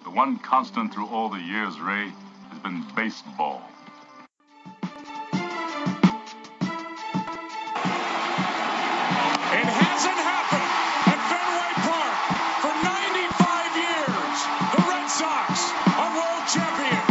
The one constant through all the years, Ray, has been baseball. It hasn't happened at Fenway Park for 95 years. The Red Sox are world champions.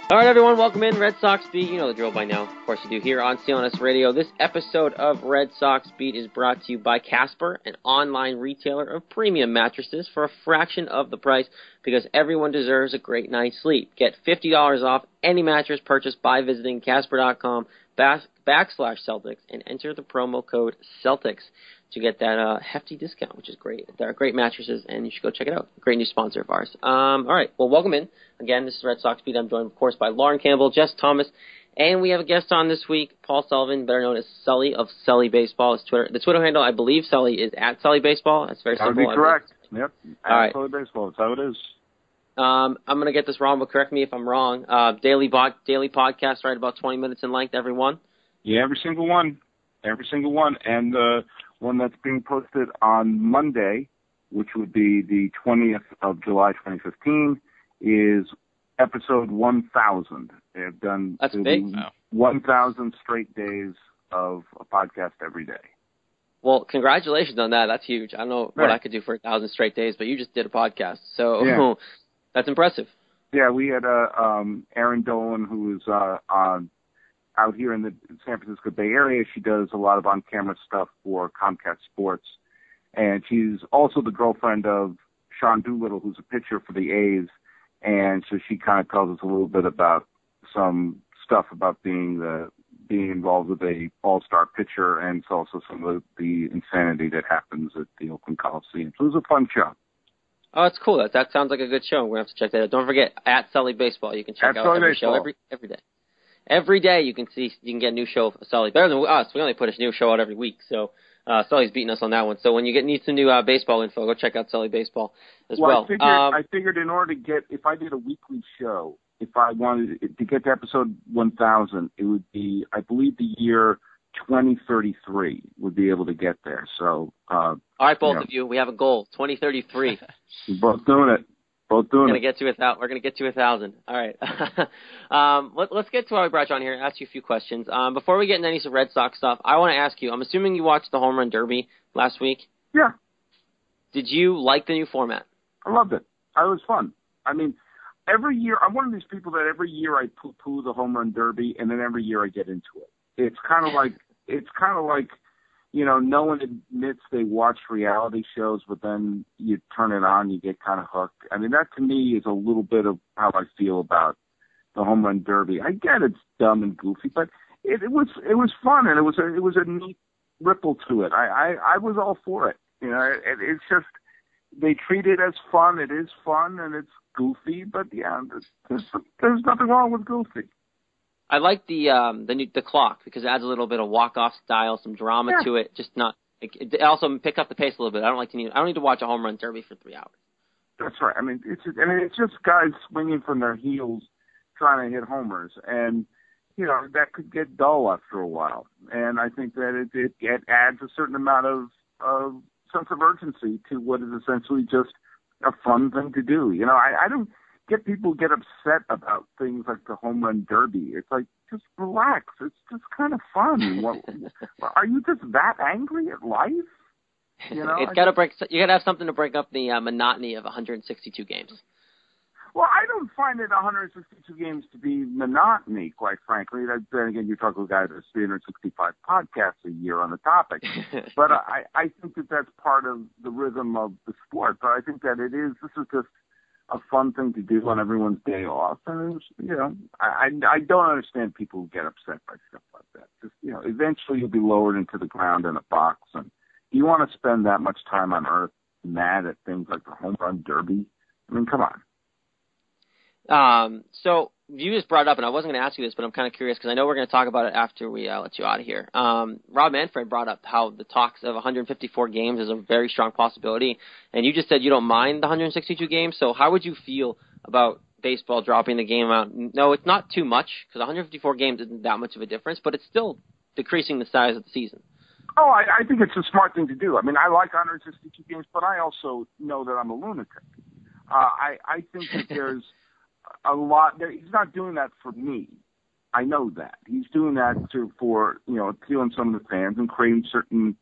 All right, everyone, welcome in Red Sox Beat. You know the drill by now. Of course you do, here on CLNS Radio. This episode of Red Sox Beat is brought to you by Casper, an online retailer of premium mattresses for a fraction of the price, because everyone deserves a great night's sleep. Get $50 off any mattress purchased by visiting Casper.com/Celtics and enter the promo code Celtics to get that hefty discount, which is great. They're great mattresses, and you should go check it out. Great new sponsor of ours. All right, well, welcome in. Again, this is Red Sox Beat. I'm joined, of course, by Lauren Campbell, Jess Thomas, and we have a guest on this week, Paul Sullivan, better known as Sully of Sully Baseball. The Twitter handle, I believe, Sully, is at Sully Baseball. That's very simple. That would be correct. Yep. All right. Sully Baseball. That's how it is. I'm going to get this wrong, but correct me if I'm wrong. Daily podcast, right, about 20 minutes in length, every one? Yeah, every single one. Every single one. And the one that's being posted on Monday, which would be the 20th of July, 2015, is episode 1,000. They have done 1,000 straight days of a podcast every day. Well, congratulations on that. That's huge. I don't know what I could do for 1,000 straight days, but you just did a podcast. So that's impressive. Yeah, we had Erin Dolan, who is out here in the San Francisco Bay Area. She does a lot of on-camera stuff for Comcast Sports. And she's also the girlfriend of Sean Doolittle, who's a pitcher for the A's. And so she kind of tells us a little bit about some stuff about being involved with a all-star pitcher, and it's also some of the insanity that happens at the Oakland Coliseum. So it was a fun show. Oh, that's cool. That sounds like a good show. We're going to have to check that out. Don't forget, at Sully Baseball. You can check out every show every day. Every day you can get a new show of Sully. Better than us. We only put a new show out every week. So Sully's beating us on that one. So when you need some new baseball info, go check out Sully Baseball as well. I figured in order to get, if I did a weekly show, if I wanted to get to episode 1,000, it would be, I believe, the year 2033 would be able to get there. So all right, both of you, we have a goal, 2033. We're both doing it. We're going to get to 1,000. All right. Let's get to why we brought you on here and ask you a few questions. Before we get into any Red Sox stuff, I want to ask you, I'm assuming you watched the Home Run Derby last week? Yeah. Did you like the new format? I loved it. It was fun. I mean, every year, I'm one of these people that every year I poo-poo the Home Run Derby, and then every year I get into it. It's kind of like, no one admits they watch reality shows, but then you turn it on, you get kind of hooked. I mean, that to me is a little bit of how I feel about the Home Run Derby. I get it's dumb and goofy, but it was fun, and it was a neat ripple to it. I was all for it. It's just, they treat it as fun. It is fun, and it's goofy, but yeah, there's nothing wrong with goofy. I like the clock, because it adds a little bit of walk-off style, some drama to it. It also picks up the pace a little bit. I don't need to watch a Home Run Derby for 3 hours. That's right. I mean, it's just guys swinging from their heels, trying to hit homers, and that could get dull after a while. And I think that it adds a certain amount of sense of urgency to what is essentially just a fun thing to do. I don't get people get upset about things like the Home Run Derby. It's like, just relax. It's just kind of fun. Are you just that angry at life? It's got to break. You got to have something to break up the monotony of 162 games. Well, I don't find it 162 games to be monotony, quite frankly. Then again, you're talking to a guy that has 365 podcasts a year on the topic. But I think that that's part of the rhythm of the sport. But I think that this is just a fun thing to do on everyone's day off. And, I don't understand people who get upset by stuff like that. Just, eventually you'll be lowered into the ground in a box. And do you want to spend that much time on Earth mad at things like the Home Run Derby? I mean, come on. So you just brought it up, and I wasn't going to ask you this, but I'm kind of curious because I know we're going to talk about it after we let you out of here. Rob Manfred brought up how the talks of 154 games is a very strong possibility, and you just said you don't mind the 162 games. So how would you feel about baseball dropping the game out? No, it's not too much because 154 games isn't that much of a difference, but it's still decreasing the size of the season. Oh, I think it's a smart thing to do. I mean, I like 162 games, but I also know that I'm a lunatic. I think that there's a lot. He's not doing that for me. I know that. He's doing that for appealing some of the fans and creating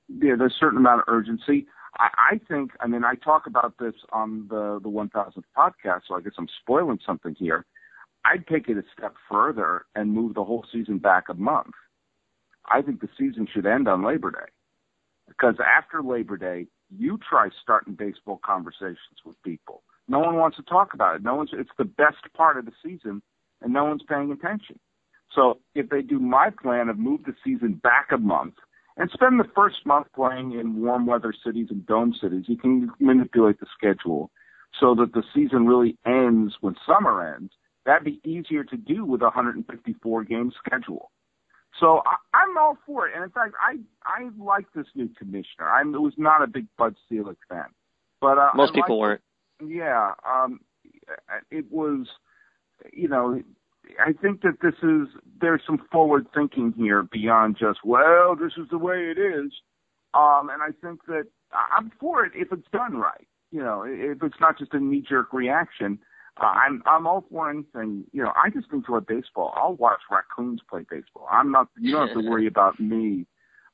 there's a certain amount of urgency. I think, I mean, I talk about this on the 1000th podcast, so I guess I'm spoiling something here. I'd take it a step further and move the whole season back a month. I think the season should end on Labor Day, because after Labor Day, you try starting baseball conversations with people. No one wants to talk about it. It's the best part of the season, and no one's paying attention. So if they do my plan of move the season back a month and spend the first month playing in warm weather cities and dome cities, you can manipulate the schedule so that the season really ends when summer ends. That'd be easier to do with a 154-game schedule. So I'm all for it. And in fact, I like this new commissioner. I was not a big Bud Selig fan, but most people weren't. Yeah, it was. I think that there's some forward thinking here beyond just, well, this is the way it is. And I think that I'm for it if it's done right. If it's not just a knee-jerk reaction. I'm all for anything. I just enjoy baseball. I'll watch raccoons play baseball. You don't have to worry about me.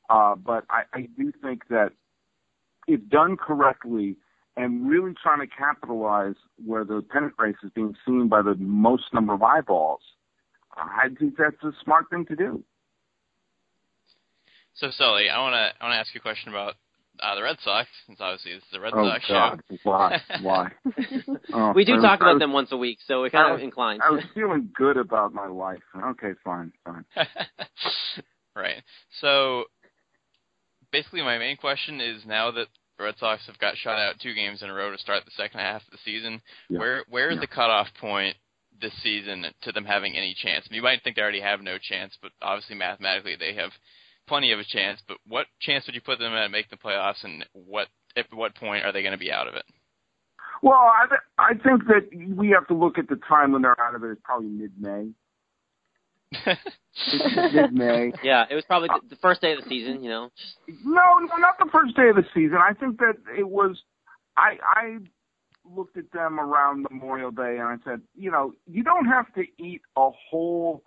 But I do think that if done correctly and really trying to capitalize where the pennant race is being seen by the most number of eyeballs, I think that's a smart thing to do. So, Sully, I want to ask you a question about the Red Sox, since obviously this is a Red Sox God. show. Why? We do talk about them once a week, so we're kind of inclined. I was feeling good about my life. Okay, fine. Right. So, basically my main question is, now that the Red Sox have got shut out 2 games in a row to start the second half of the season, where is the cutoff point this season to them having any chance? You might think they already have no chance, but obviously mathematically they have plenty of a chance. But what chance would you put them at making the playoffs, and at what point are they going to be out of it? Well, I think that we have to look at the time when they're out of it. It's probably mid-May. Mid-May. Yeah, it was probably the first day of the season, No, not the first day of the season. I think that it was I looked at them around Memorial Day, and I said, you don't have to eat a whole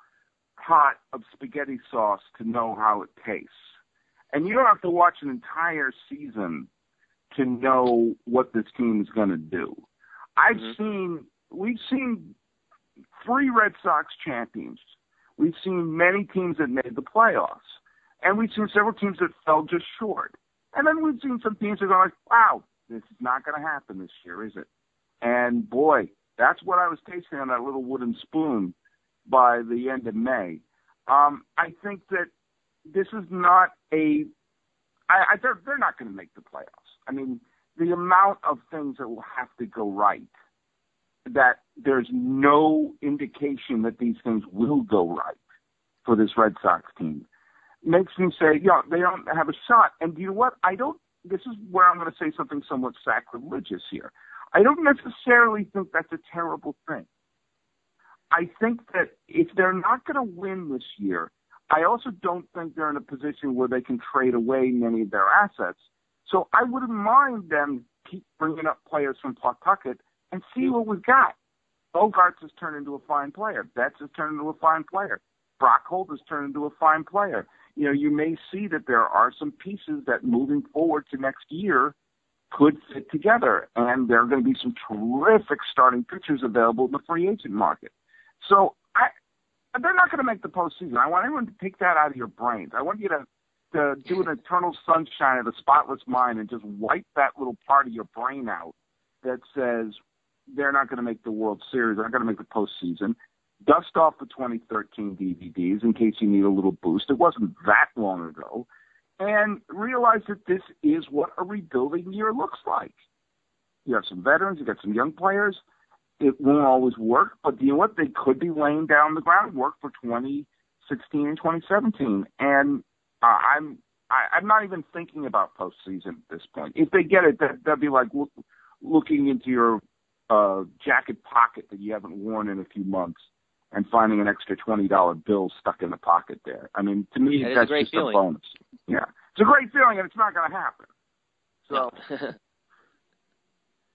pot of spaghetti sauce to know how it tastes. And you don't have to watch an entire season to know what this team is going to do. We've seen 3 Red Sox champions. We've seen many teams that made the playoffs. And we've seen several teams that fell just short. And then we've seen some teams that are like, wow, this is not going to happen this year, is it? And boy, that's what I was tasting on that little wooden spoon by the end of May. I think that this is not they're not going to make the playoffs. I mean, the amount of things that will have to go right, that there's no indication that these things will go right for this Red Sox team, makes me say, they don't have a shot. And you know what? This is where I'm going to say something somewhat sacrilegious here. I don't necessarily think that's a terrible thing. I think that if they're not going to win this year, I also don't think they're in a position where they can trade away many of their assets. So I wouldn't mind them keep bringing up players from Pawtucket and see what we've got. Bogarts has turned into a fine player. Betts has turned into a fine player. Brockholt has turned into a fine player. You may see that there are some pieces that moving forward to next year could fit together, and there are going to be some terrific starting pitchers available in the free agent market. So they're not going to make the postseason. I want everyone to take that out of your brains. I want you to do an eternal sunshine of the spotless mind and just wipe that little part of your brain out that says they're not going to make the World Series, they're not going to make the postseason. Dust off the 2013 DVDs in case you need a little boost. It wasn't that long ago. And realize that this is what a rebuilding year looks like. You have some veterans, you got some young players. It won't always work, but you know what? They could be laying down the groundwork for 2016 and 2017. And I'm not even thinking about postseason at this point. If they get it, that'd be like looking into your jacket pocket that you haven't worn in a few months and finding an extra $20 bill stuck in the pocket there. I mean, to me, that's just a bonus. Yeah. It's a great feeling, and it's not going to happen. So,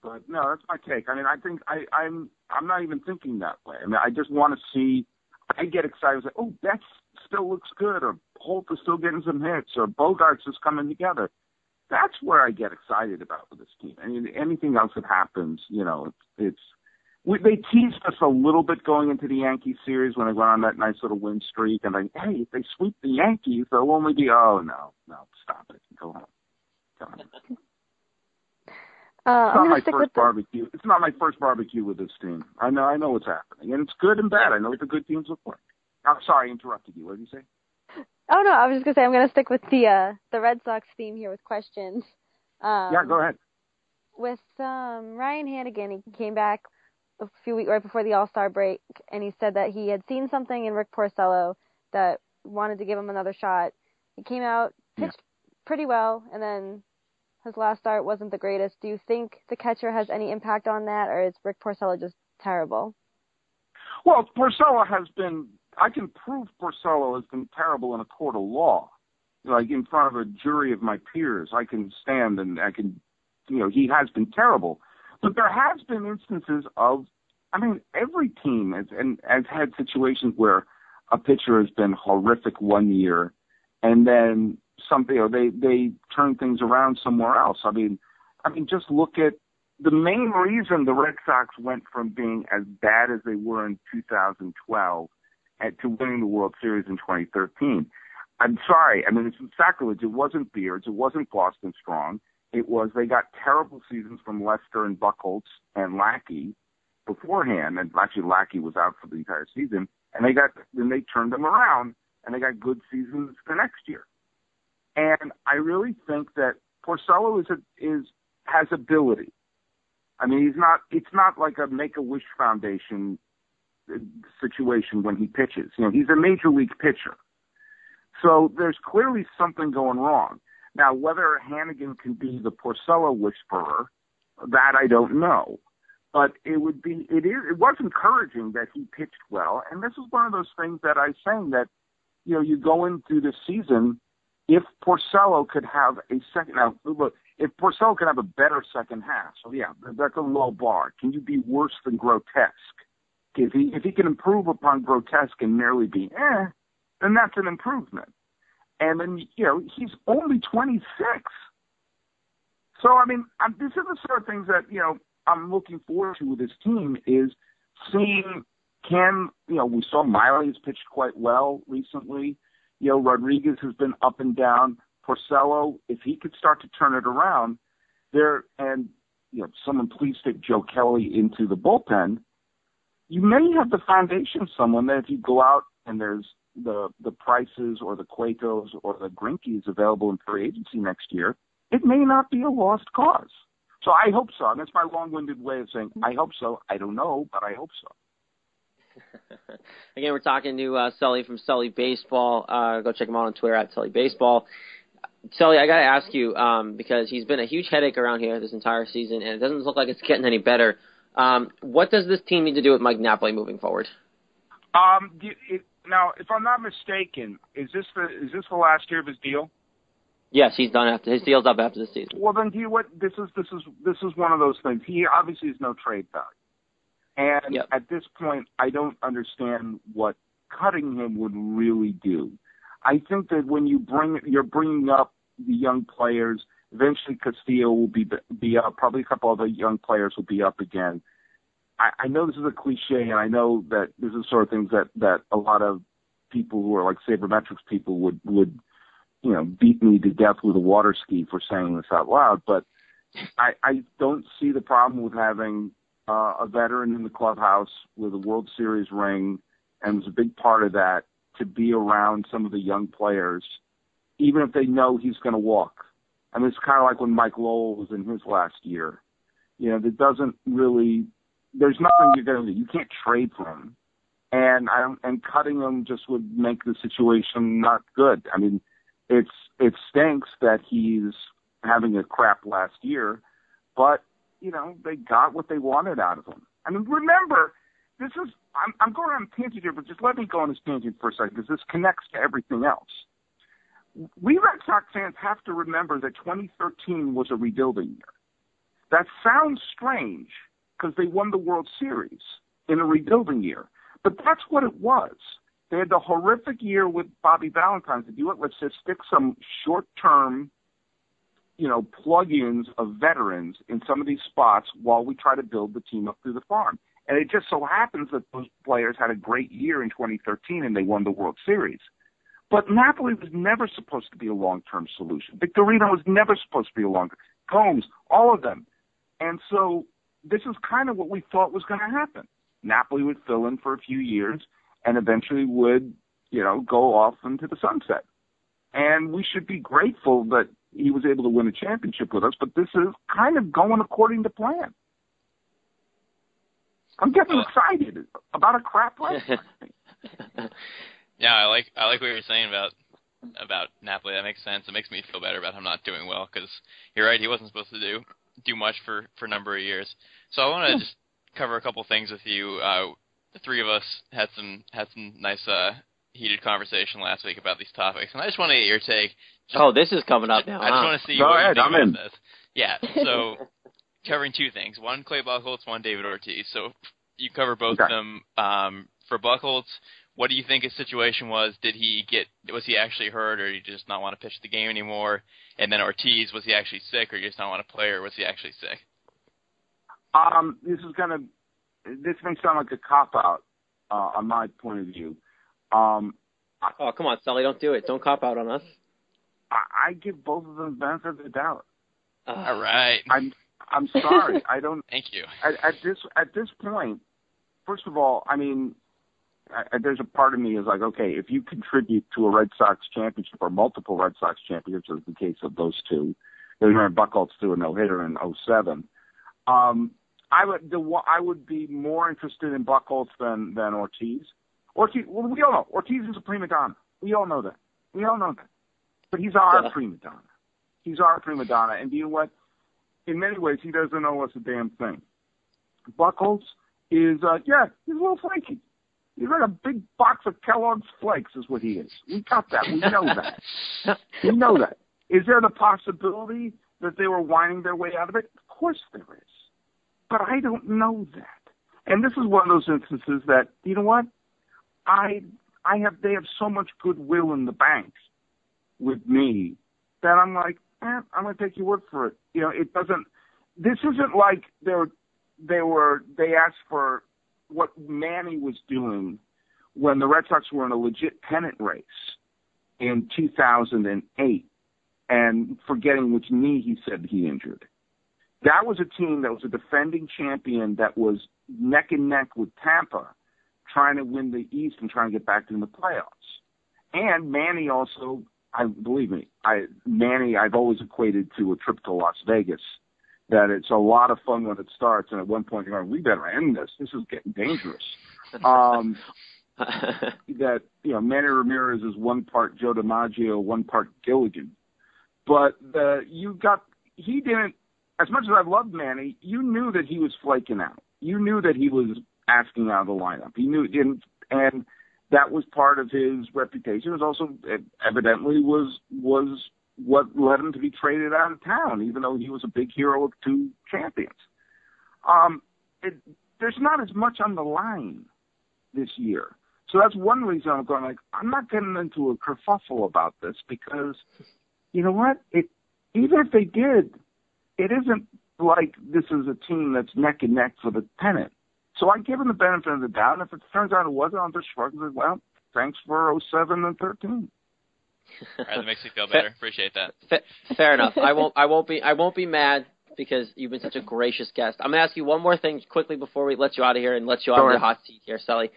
but no, that's my take. I mean, I think I'm not even thinking that way. I mean, I just want to see. I get excited. Like, oh, that still looks good, or Holt is still getting some hits, or Bogarts is coming together. That's where I get excited about with this team. I mean, anything else that happens, they teased us a little bit going into the Yankee series when they went on that nice little win streak, and like, hey, if they sweep the Yankees, they'll only be, no, stop it, go home. It's not my first barbecue. It's not my first barbecue with this team. I know what's happening, and it's good and bad. I know what the good teams look like. I'm sorry, I interrupted you. What did you say? Oh, no, I was just going to say I'm going to stick with the Red Sox theme here with questions. Yeah, go ahead. With Ryan Hannigan, he came back a few weeks right before the All-Star break, and he said that he had seen something in Rick Porcello that wanted to give him another shot. He came out, pitched pretty well, and then his last start wasn't the greatest. Do you think the catcher has any impact on that, or is Rick Porcello just terrible? Well, Porcello has been – I can prove Porcello has been terrible in a court of law. Like in front of a jury of my peers, I can stand and I can – he has been terrible. But there has been instances of – I mean, every team has had situations where a pitcher has been horrific one year and then something, they turn things around somewhere else. I mean, just look at the main reason the Red Sox went from being as bad as they were in 2012 to winning the World Series in 2013. I'm sorry. I mean, it's sacrilege. It wasn't Beards. It wasn't Boston Strong. It was they got terrible seasons from Lester and Buchholz and Lackey beforehand. And actually, Lackey was out for the entire season. And then they turned them around, and they got good seasons the next year. And I really think that Porcello has ability. I mean, it's not like a Make-A-Wish Foundation situation when he pitches. He's a major league pitcher. So there's clearly something going wrong. Now, whether Hannigan can be the Porcello whisperer, that I don't know. But it was encouraging that he pitched well. And this is one of those things that I was saying that, you go into the season, if Porcello could have a second, now look, if Porcello could have a better second half, so yeah, that's a low bar. Can you be worse than grotesque? If he can improve upon grotesque and merely be then that's an improvement. And then, he's only 26. So, I mean, this is the sort of things that, I'm looking forward to with this team is seeing we saw Miley has pitched quite well recently. Rodriguez has been up and down. Porcello, if he could start to turn it around someone please stick Joe Kelly into the bullpen, you may have the foundation of someone that if you go out and there's the Prices or the Cuetos or the Greinke's available in free agency next year, it may not be a lost cause. So I hope so. And that's my long-winded way of saying I hope so. I don't know, but I hope so. Again, we're talking to Sully from Sully Baseball. Go check him out on Twitter at Sully Baseball. Sully, I got to ask you, because he's been a huge headache around here this entire season, and it doesn't look like it's getting any better. What does this team need to do with Mike Napoli moving forward? Now, if I'm not mistaken, is this the last year of his deal? Yes, he's done after his deal's up after this season. Well, then, what? This is one of those things. He obviously has no trade value, and at this point, I don't understand what cutting him would really do. I think that when you're bringing up the young players, eventually Castillo will be up. Probably a couple other young players will be up again. I know this is a cliche, and I know that this is sort of things that a lot of people who are like sabermetrics people would beat me to death with a water ski for saying this out loud. But I don't see the problem with having a veteran in the clubhouse with a World Series ring, and was a big part of that, to be around some of the young players, even if they know he's going to walk. I mean, it's kind of like when Mike Lowell was in his last year. That doesn't really. There's nothing you're going to do. You can't trade for him, and cutting him just would make the situation not good. I mean, it stinks that he's having a crap last year, but they got what they wanted out of him. I mean, remember, I'm going on a tangent here, but just let me go on this tangent for a second because this connects to everything else. we Red Sox fans have to remember that 2013 was a rebuilding year. That sounds strange because they won the World Series in a rebuilding year, but that's what it was. They had the horrific year with Bobby Valentine to do it. Let's just stick some short-term, plug-ins of veterans in some of these spots while we try to build the team up through the farm. And it just so happens that those players had a great year in 2013 and they won the World Series. But Napoli was never supposed to be a long-term solution. Victorino was never supposed to be a long-term. Combs, all of them. And so this is kind of what we thought was going to happen. Napoli would fill in for a few years and eventually would, go off into the sunset. And we should be grateful that he was able to win a championship with us, but this is kind of going according to plan. I'm getting excited about a crap wrestling. Yeah, I like what you're saying about Napoli. That makes sense. It makes me feel better about him not doing well because you're right. He wasn't supposed to do much for a number of years. So I want to just cover a couple things with you. The three of us had some nice heated conversation last week about these topics, and I just want to get your take. This is coming up now. I just want to see Go what ahead, you think I'm about in. this. Yeah. So covering two things: one Clay Buchholz, one David Ortiz. So you cover both of them. For Buchholz, what do you think his situation was? Was he actually hurt, or did he just not want to pitch the game anymore? And then Ortiz, was he actually sick, or just not want to play, or was he actually sick? This may sound like a cop-out on my point of view. Come on, Sully, don't do it. Don't cop out on us. I give both of them the benefit of the doubt. All right. I'm sorry. I don't. Thank you. At this point, first of all, I mean, there's a part of me is like, okay, if you contribute to a Red Sox championship or multiple Red Sox championships, as the case of those two, they ran Buchholz through a no-hitter in 2007. I would be more interested in Buchholz than Ortiz. Ortiz, well, we all know Ortiz is a prima donna. We all know that. But he's our prima donna. He's our prima donna, and you know what? In many ways, he doesn't owe us a damn thing. Buchholz is, he's a little flaky. He's like a big box of Kellogg's Flakes is what he is. We got that. We know that. We know that. Is there the possibility that they were whining their way out of it? Of course there is. But I don't know that. And this is one of those instances that, you know what? They have so much goodwill in the bank with me that I'm like, I'm going to take your word for it. This isn't like they asked for what Manny was doing when the Red Sox were in a legit pennant race in 2008 and forgetting which knee he said he injured. That was a team that was a defending champion that was neck and neck with Tampa trying to win the East and trying to get back in the playoffs. And Manny also, Manny I've always equated to a trip to Las Vegas, that it's a lot of fun when it starts, and at one point you're going, we better end this. This is getting dangerous. That, Manny Ramirez is one part Joe DiMaggio, one part Gilligan. But he didn't, as much as I loved Manny, you knew that he was flaking out. You knew that he was asking out of the lineup. He knew, and that was part of his reputation. It was also evidently was what led him to be traded out of town, even though he was a big hero of two champions. There's not as much on the line this year. So that's one reason I'm going, I'm not getting into a kerfuffle about this because, you know what? Even if they did, it isn't like this is a team that's neck and neck for the pennant. So I give them the benefit of the doubt, and if it turns out it wasn't, I'll just shrug and say, well, thanks for 07 and 13. All right, that makes me feel better. Appreciate that. Fair enough. I won't be mad because you've been such a gracious guest. I'm gonna ask you one more thing quickly before we let you out of here and let you out of the hot seat here, Sully.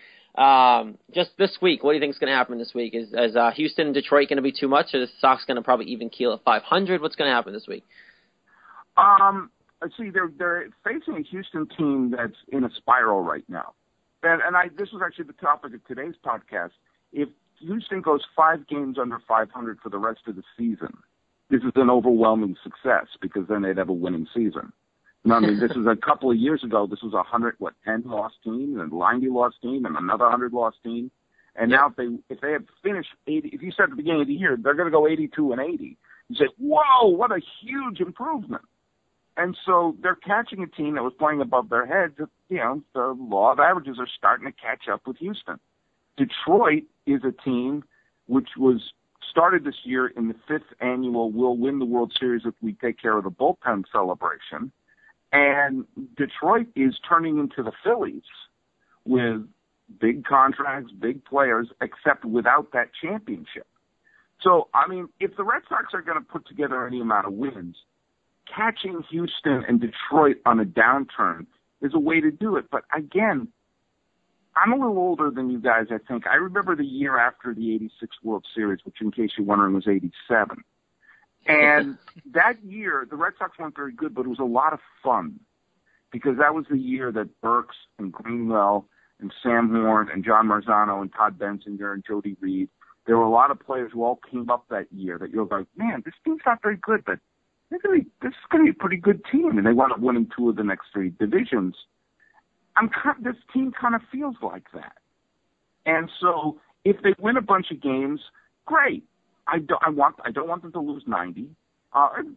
Just this week, what do you think is going to happen this week? Is Houston and Detroit going to be too much, or is the Sox going to probably even keel at 500? What's going to happen this week? See, they're facing a Houston team that's in a spiral right now, and this was actually the topic of today's podcast. If Houston goes 5 games under 500 for the rest of the season, this is an overwhelming success because then they'd have a winning season. I mean, this is a couple of years ago. This was 10 loss team, and a 90 loss team, and another 100 loss team. And now if they have finished 80, if you said at the beginning of the year they're going to go 82-80, you say, whoa, what a huge improvement. And so they're catching a team that was playing above their heads. You know, the law of averages are starting to catch up with Houston. Detroit is a team which was started this year in the 5th annual "We'll win the World Series if we take care of the bullpen" celebration. And Detroit is turning into the Phillies with big contracts, big players, except without that championship. So, I mean, if the Red Sox are going to put together any amount of wins, catching Houston and Detroit on a downturn is a way to do it. But again, I'm a little older than you guys, I think. I remember the year after the 86 World Series, which, in case you're wondering, was 87. And that year, the Red Sox weren't very good, but it was a lot of fun because that was the year that Burks and Greenwell and Sam Horn and John Marzano and Todd Bensinger and Jody Reed, there were a lot of players who all came up that year that you're like, man, this team's not very good, but this is going to be a pretty good team. And they wound up winning 2 of the next 3 divisions. This team kind of feels like that. And so if they win a bunch of games, great. I don't want them to lose 90.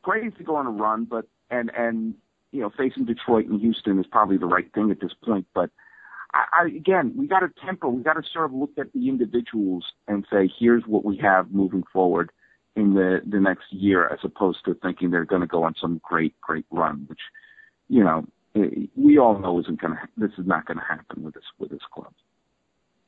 Great if they go on a run, but and you know, facing Detroit and Houston is probably the right thing at this point. But again, we got to temper. We got to sort of look at the individuals and say, here's what we have moving forward in the next year, as opposed to thinking they're going to go on some great run, which, you know, we all know this is not going to happen with this club.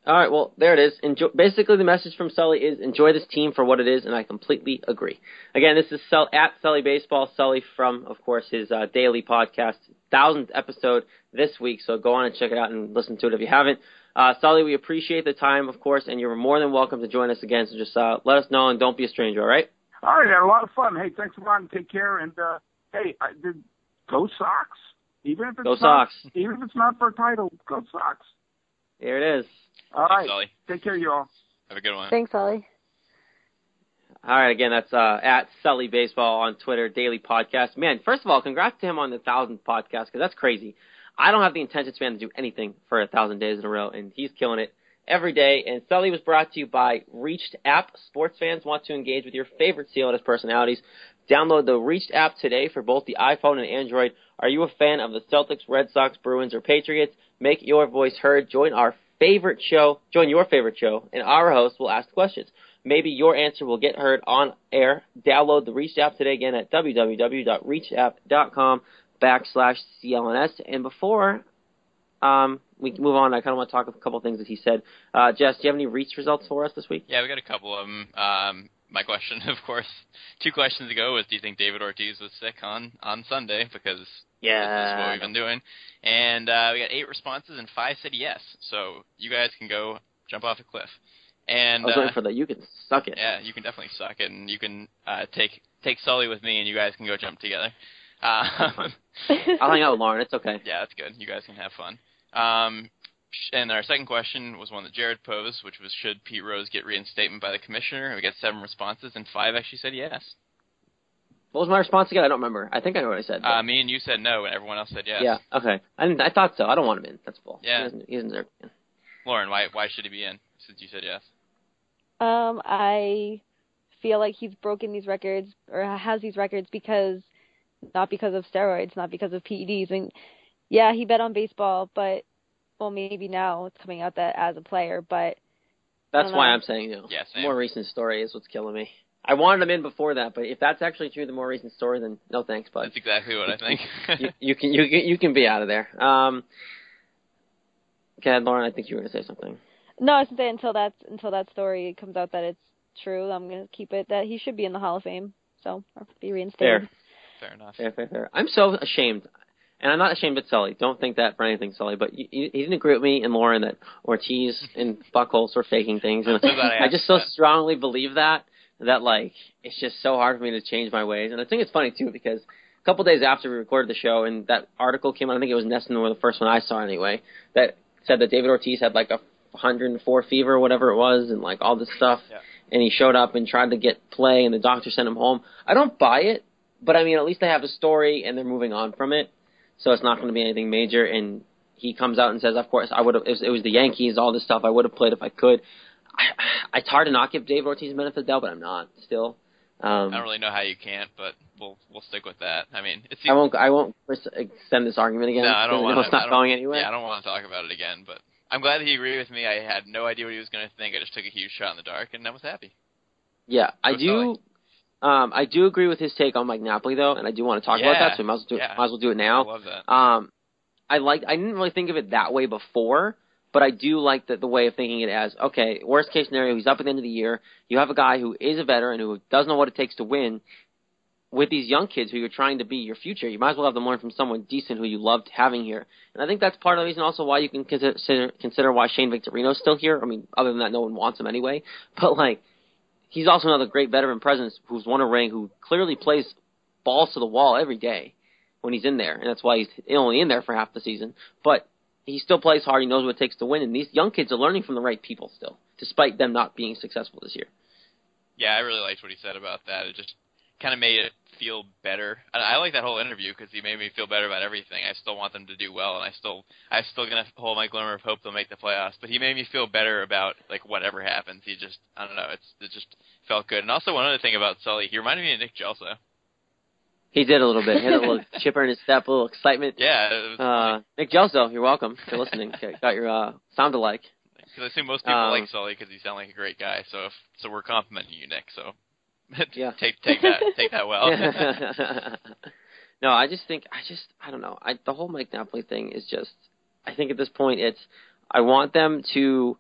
All right, well, there it is. Basically, the message from Sully is enjoy this team for what it is, and I completely agree. Again, this is at Sully Baseball. Sully from, of course, his daily podcast, 1000th episode this week, so go on and check it out and listen to it if you haven't. Sully, we appreciate the time, of course, and you're more than welcome to join us again, so just let us know and don't be a stranger, all right? All right, I had a lot of fun. Hey, thanks a lot and take care, and hey, go Sox. Even if it's not for a title, go Sox. Here it is. All right. Thanks, Sully. Take care, you all. Have a good one. Thanks, Sully. All right, again, that's at Sully Baseball on Twitter, daily podcast. Man, first of all, congrats to him on the 1000th podcast, because that's crazy. I don't have the intention span to do anything for 1,000 days in a row, and he's killing it every day. And Sully was brought to you by Reached app. Sports fans want to engage with your favorite CLNS personalities. Download the Reached app today for both the iPhone and Android. Are you a fan of the Celtics, Red Sox, Bruins, or Patriots? Make your voice heard. Join your favorite show, and our host will ask questions. Maybe your answer will get heard on air. Download the Reached app today again at www.reachedapp.com/CLNS. And before we move on, I kind of want to talk a couple of things that he said. Jess, do you have any Reached results for us this week? Yeah, we got a couple of them. My question, of course, 2 questions ago was, do you think David Ortiz was sick on Sunday? Because this is what we've been doing. And we got 8 responses, and 5 said yes. So you guys can go jump off a cliff. And I was waiting for that. You can suck it. Yeah, you can definitely suck it, and you can take Sully with me, and you guys can go jump together. I'll hang out with Lauren. It's okay. Yeah, that's good. You guys can have fun. And our second question was one that Jared posed, which was, should Pete Rose get reinstatement by the commissioner? We got 7 responses, and 5 actually said yes. What was my response again? I don't remember. I think I know what I said. Me and you said no, and everyone else said yes. Yeah, okay. I thought so. I don't want him in. That's full. Yeah. He doesn't deserve to be in. Lauren, why should he be in, since you said yes? I feel like he's broken these records, or has these records, not because of steroids, not because of PEDs. And yeah, he bet on baseball, but, well, maybe now it's coming out that as a player, but that's why I'm saying, yeah, more recent story is what's killing me. I wanted him in before that, but if that's actually true, the more recent story, then no thanks, bud. That's exactly what I think. you can be out of there. Okay, Lauren, I think you were going to say something. No, I was going to say until that story comes out that it's true, I'm going to keep it that he should be in the Hall of Fame, or be reinstated. Fair enough. Fair. I'm so ashamed. And I'm not ashamed at Sully. Don't think that for anything, Sully. But he didn't agree with me and Lauren that Ortiz and Buchholz were faking things. And I just so strongly believe that like it's just so hard for me to change my ways. And I think it's funny too because a couple days after we recorded the show and that article came out, I think it was Nesson, the first one I saw anyway, that said that David Ortiz had like a 104 fever or whatever it was and like all this stuff. Yeah. And he showed up and tried to get play and the doctor sent him home. I don't buy it, but I mean at least they have a story and they're moving on from it. So it's not going to be anything major. And he comes out and says, of course, I would have. It was the Yankees, all this stuff. I would have played if I could. it's hard to not give David Ortiz a benefit of the doubt, but I'm not still. I don't really know how you can't, but we'll stick with that. I mean, I won't extend this argument again. No, I don't want to. It's not going anywhere. Yeah, I don't want to talk about it again. But I'm glad that he agreed with me. I had no idea what he was going to think. I just took a huge shot in the dark, and I was happy. Yeah, I do. I do agree with his take on Mike Napoli, though, and I do want to talk about that. So might as well do it now. I love that. I didn't really think of it that way before, but I do like the way of thinking it as, okay, worst case scenario, he's up at the end of the year. You have a guy who is a veteran who does know what it takes to win. With these young kids who you're trying to be your future, you might as well have them learn from someone decent who you loved having here. And I think that's part of the reason also why you can consider why Shane Victorino's still here. I mean, other than that, no one wants him anyway. But, like, he's also another great veteran presence who's won a ring, who clearly plays balls to the wall every day when he's in there. And that's why he's only in there for half the season. But he still plays hard. He knows what it takes to win. And these young kids are learning from the right people still, despite them not being successful this year. Yeah, I really liked what he said about that. It just kind of made it feel better. I like that whole interview because he made me feel better about everything. I still want them to do well, and I'm still gonna hold my glimmer of hope they'll make the playoffs. But he made me feel better about like whatever happens. I don't know. It just felt good. And also one other thing about Sully, he reminded me of Nick Gelso. He did a little bit. He had a little chipper in his step, a little excitement. Yeah. Nick Gelso, you're welcome for listening. Got your sound alike. Because I assume most people like Sully because he sounds like a great guy. So we're complimenting you, Nick. So. Yeah. Take that well. No, I don't know. The whole Mike Napoli thing is just, I think at this point I want them to,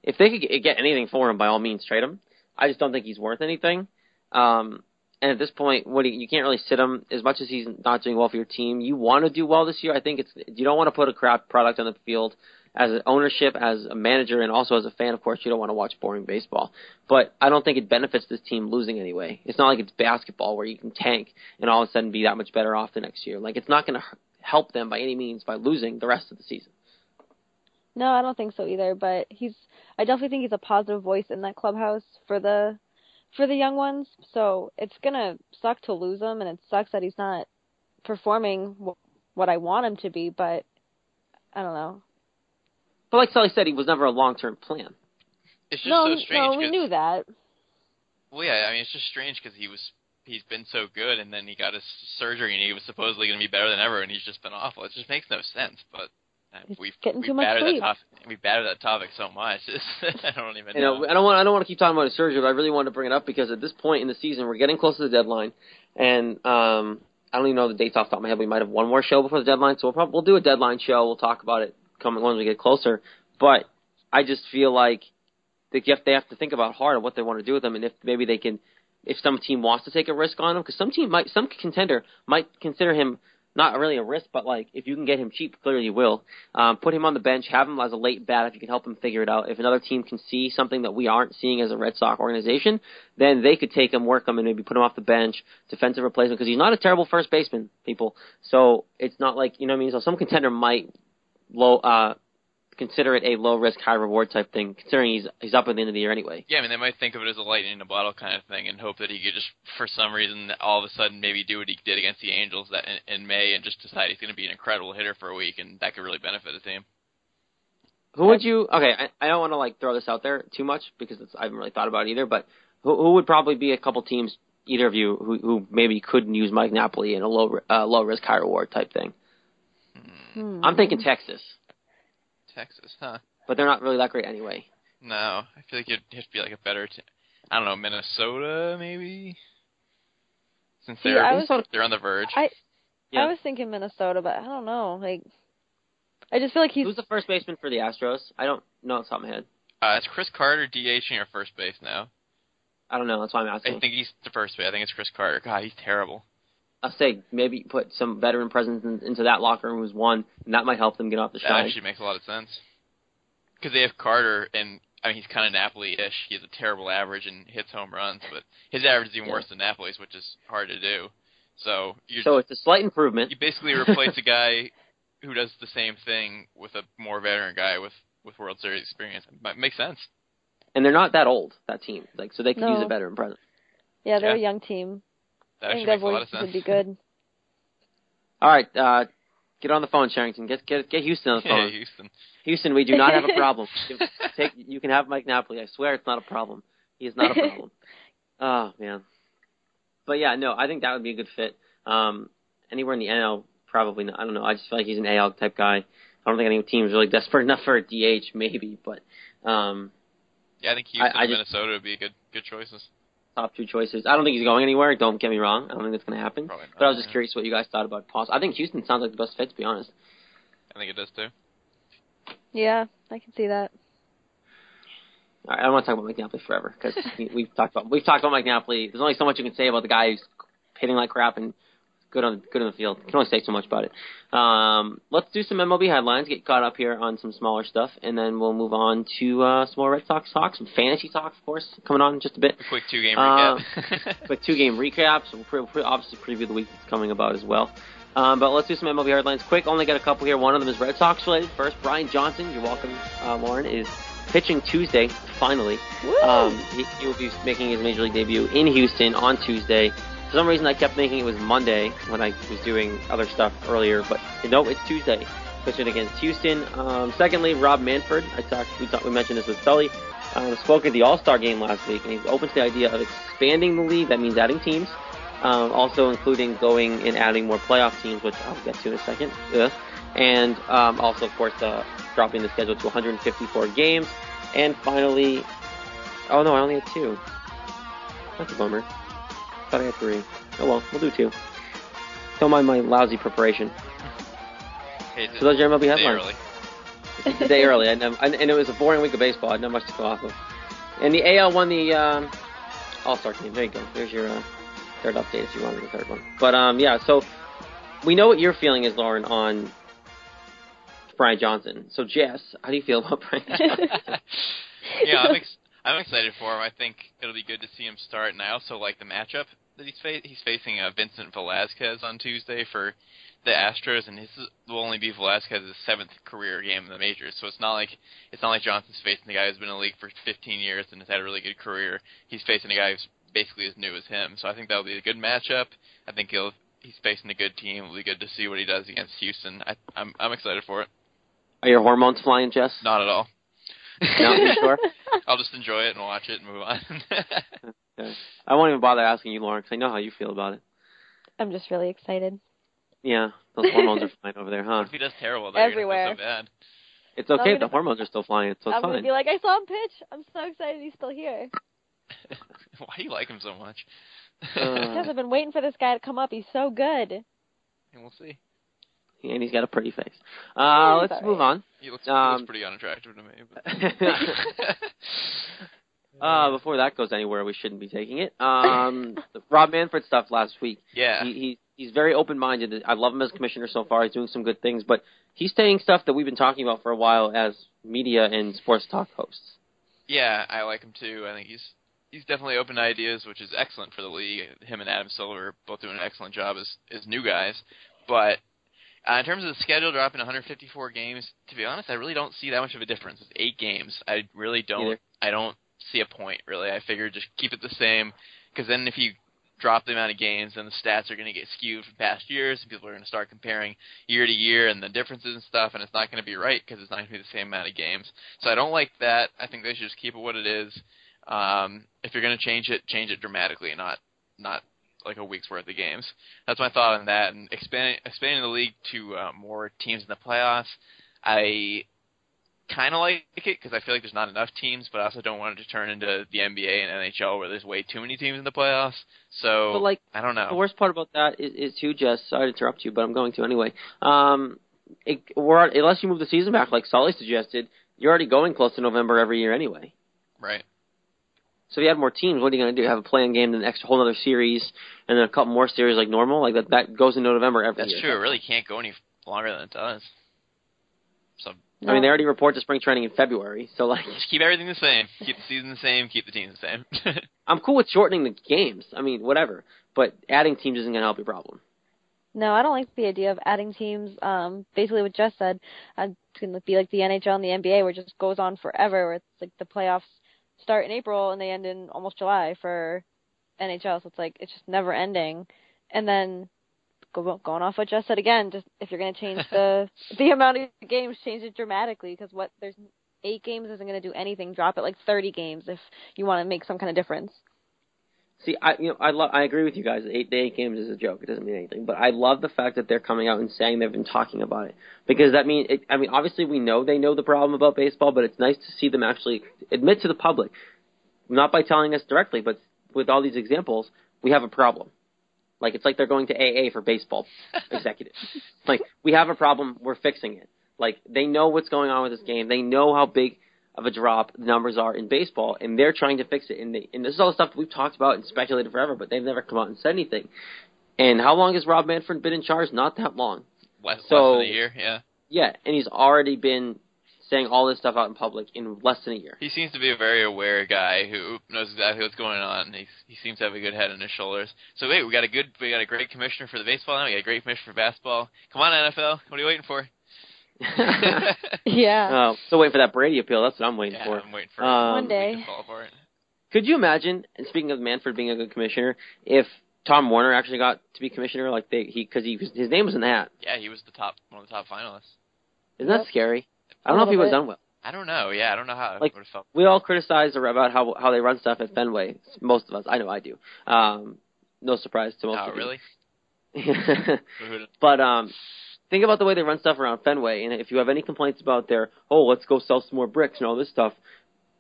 if they could get anything for him, by all means trade him. I just don't think he's worth anything. And at this point, you can't really sit him as much as he's not doing well for your team. You want to do well this year. I think you don't want to put a crap product on the field. As an ownership, as a manager, and also as a fan, of course, you don't want to watch boring baseball. But I don't think it benefits this team losing anyway. It's not like it's basketball where you can tank and all of a sudden be that much better off the next year. Like, it's not going to help them by any means by losing the rest of the season. No, I don't think so either. But I definitely think he's a positive voice in that clubhouse for the young ones. So it's gonna suck to lose him, and it sucks that he's not performing what I want him to be. But I don't know. But like Sully said, he was never a long-term plan. It's just so strange. No, we knew that. Well, yeah, I mean, it's just strange because he's been so good, and then he got his surgery, and he was supposedly going to be better than ever, and he's just been awful. It just makes no sense. But we've battered that topic so much. I don't even know. I don't want to keep talking about his surgery, but I really wanted to bring it up because at this point in the season, we're getting close to the deadline, and I don't even know the dates off the top of my head. We might have one more show before the deadline, so we'll do a deadline show. We'll talk about it coming when we get closer. But I just feel like they have to think about hard what they want to do with him, and if maybe they can, if some team wants to take a risk on him, because some contender might consider him not really a risk, but like if you can get him cheap, clearly you will. Put him on the bench, have him as a late bat if you can help him figure it out. If another team can see something that we aren't seeing as a Red Sox organization, then they could take him, work him, and maybe put him off the bench, defensive replacement, because he's not a terrible first baseman, people. So it's not like, you know what I mean? So some contender might consider it a low-risk, high-reward type thing, considering he's up at the end of the year anyway. Yeah, I mean, they might think of it as a lightning in a bottle kind of thing and hope that he could just, for some reason, all of a sudden maybe do what he did against the Angels that in May and just decide he's going to be an incredible hitter for a week, and that could really benefit the team. Who would you... Okay, I don't want to, throw this out there too much because I haven't really thought about it either, but who would probably be a couple teams, either of you, who maybe couldn't use Mike Napoli in a low-risk, high-reward type thing? I'm thinking Texas. Texas, huh? But they're not really that great anyway. No, I feel like it'd have to be like a better I don't know, Minnesota maybe? Since they're on the verge. I was thinking Minnesota, but I don't know. I just feel like Who's the first baseman for the Astros? I don't know off the top of my head. It's Chris Carter DHing or first base now. I don't know, that's why I'm asking. I think he's the first base. I think it's Chris Carter. God, he's terrible. I'll say maybe put some veteran presence into that locker room who's won, and that might help them get off the shine. That actually makes a lot of sense. Because they have Carter, and I mean he's kind of Napoli-ish. He has a terrible average and hits home runs, but his average is even worse than Napoli's, which is hard to do. So it's a slight improvement. You basically replace a guy who does the same thing with a more veteran guy with World Series experience. It makes sense. And they're not that old, that team. So they could use a veteran presence. Yeah, they're a young team. That actually makes a lot of sense. Would be good. All right, Get on the phone, Sherrington. Get Houston on the phone. Yeah, Houston. Houston, we do not have a problem. You can have Mike Napoli. I swear it's not a problem. He is not a problem. Oh, man. But, yeah, no, I think that would be a good fit. Anywhere in the NL, probably not. I don't know. I just feel like he's an AL type guy. I don't think any team's really desperate enough for a DH, maybe. But yeah, I think Houston and Minnesota would be good choices. Top 2 choices. I don't think he's going anywhere. Don't get me wrong. I don't think that's going to happen. Probably not, but I was just curious what you guys thought about Paul. I think Houston sounds like the best fit, to be honest. I think it does, too. Yeah, I can see that. All right, I don't want to talk about Mike Napoli forever because we've talked about Mike Napoli. There's only so much you can say about the guy who's hitting like crap and good on the field. You can only say so much about it. Let's do some MLB headlines, get caught up here on some smaller stuff, and then we'll move on to some more Red Sox talk, some fantasy talk, of course, coming on in just a bit. A quick 2-game recap. Quick 2-game recap. So we'll obviously preview the week that's coming about as well. But let's do some MLB headlines quick. Only got a couple here. One of them is Red Sox related. First, Brian Johnson, you're welcome, Lauren, is pitching Tuesday, finally. He will be making his Major League debut in Houston on Tuesday. For some reason, I kept thinking it was Monday when I was doing other stuff earlier, but no, it's Tuesday, pitching against Houston. Secondly, Rob Manfred. We mentioned this with Sully. Spoke at the All-Star game last week, and he's open to the idea of expanding the league. That means adding teams, also including going and adding more playoff teams, which I'll get to in a second. And also, of course, dropping the schedule to 154 games. And finally, oh no, I only had 2. That's a bummer. Thought I had 3. Oh well, we'll do 2. Don't mind my lousy preparation. Hey, so those are MLB headlines. Early. It's a day early, and it was a boring week of baseball. I had not much to go off of. And the AL won the All-Star game. There you go. There's your third update if you wanted the third one. But yeah, so we know what your feeling is, Lauren, on Brian Johnson. So Jess, how do you feel about Brian Johnson? Yeah, I'm excited for him. I think it'll be good to see him start, and I also like the matchup that he's facing Vincent Velasquez on Tuesday for the Astros, and this will only be Velasquez's 7th career game in the majors. So it's not like Johnson's facing the guy who's been in the league for 15 years and has had a really good career. He's facing a guy who's basically as new as him. So I think that'll be a good matchup. I think he's facing a good team. It'll be good to see what he does against Houston. I'm excited for it. Are your hormones flying, Jess? Not at all. No, you sure? I'll just enjoy it and watch it and move on. Okay. I won't even bother asking you, Lauren, because I know how you feel about it. I'm just really excited. Yeah, those hormones are flying over there, huh? What if he does terrible, though? Everywhere. You're gonna feel so bad. It's okay. The hormones are still flying, so it's I'm fine. going to be like, I saw him pitch. I'm so excited he's still here. Why do you like him so much? Because I've been waiting for this guy to come up. He's so good. And we'll see. And he's got a pretty face. Yeah, let's move on. He looks pretty unattractive to me. But before that goes anywhere, we shouldn't be taking it. The Rob Manfred stuff last week. Yeah. He's very open-minded. I love him as commissioner so far. He's doing some good things, but he's saying stuff that we've been talking about for a while as media and sports talk hosts. Yeah, I like him too. I think he's definitely open to ideas, which is excellent for the league. Him and Adam Silver are both doing an excellent job as new guys. But in terms of the schedule dropping 154 games, to be honest, I really don't see that much of a difference. It's 8 games. I really don't. Either. I don't see a point, really. I figured just keep it the same, because then if you drop the amount of games, then the stats are going to get skewed from past years, and people are going to start comparing year to year and the differences and stuff, and it's not going to be right because it's not going to be the same amount of games. So I don't like that. I think they should just keep it what it is. If you're going to change it dramatically, not like a week's worth of games. That's my thought on that. And expanding the league to more teams in the playoffs, I kind of like it because I feel like there's not enough teams, but I also don't want it to turn into the NBA and NHL where there's way too many teams in the playoffs. So, but I don't know. The worst part about that is too, Jess, sorry to interrupt you, but I'm going to anyway. Unless you move the season back like Sully suggested, you're already going close to November every year anyway. Right. So if you had more teams, what are you going to do? Have a play-in game, then an extra whole other series, and then a couple more series like normal? Like that goes into November every year. That's true. It really can't go any longer than it does. So I mean, they already report to spring training in February, so just keep everything the same. Keep the season the same. Keep the teams the same. I'm cool with shortening the games. I mean, whatever. But adding teams isn't going to help your problem. No, I don't like the idea of adding teams. Basically what Jess said, it's going to be like the NHL and the NBA where it just goes on forever, where it's like the playoffs start in April and they end in almost July for NHL. So it's like it's just never ending. And then going off what Jess said again, just if you're going to change the amount of games, change it dramatically, because there's 8 games isn't going to do anything. Drop it like 30 games if you want to make some kind of difference. See, I agree with you guys. 8 games is a joke. It doesn't mean anything. But I love the fact that they're coming out and saying they've been talking about it, because that means obviously we know they know the problem about baseball, but it's nice to see them actually admit to the public, not by telling us directly, but with all these examples, we have a problem. Like, it's like they're going to AA for baseball executives. Like, we have a problem, we're fixing it. Like, they know what's going on with this game. They know how big of a drop the numbers are in baseball, and they're trying to fix it. And this is all the stuff we've talked about and speculated forever, but they've never come out and said anything. And how long has Rob Manfred been in charge? Not that long. Less than a year, yeah. Yeah, and he's already been saying all this stuff out in public in less than a year. He seems to be a very aware guy who knows exactly what's going on. He seems to have a good head on his shoulders. So wait, we got a great commissioner for the baseball now. We got a great commissioner for basketball. Come on, NFL. What are you waiting for? Yeah. Still waiting for that Brady appeal. That's what I'm waiting for. I'm waiting for one day. to fall for it. Could you imagine, and speaking of Manfred being a good commissioner, if Tom Warner actually got to be commissioner, like because his name was in the hat? Yeah, he was one of the top finalists. Isn't that scary? I don't know if he would have done well. I don't know. Yeah, I don't know how it would have felt. We all criticize about how they run stuff at Fenway. Most of us. I know I do. No surprise to most of you. Oh, really? But think about the way they run stuff around Fenway, and if you have any complaints about let's go sell some more bricks and all this stuff,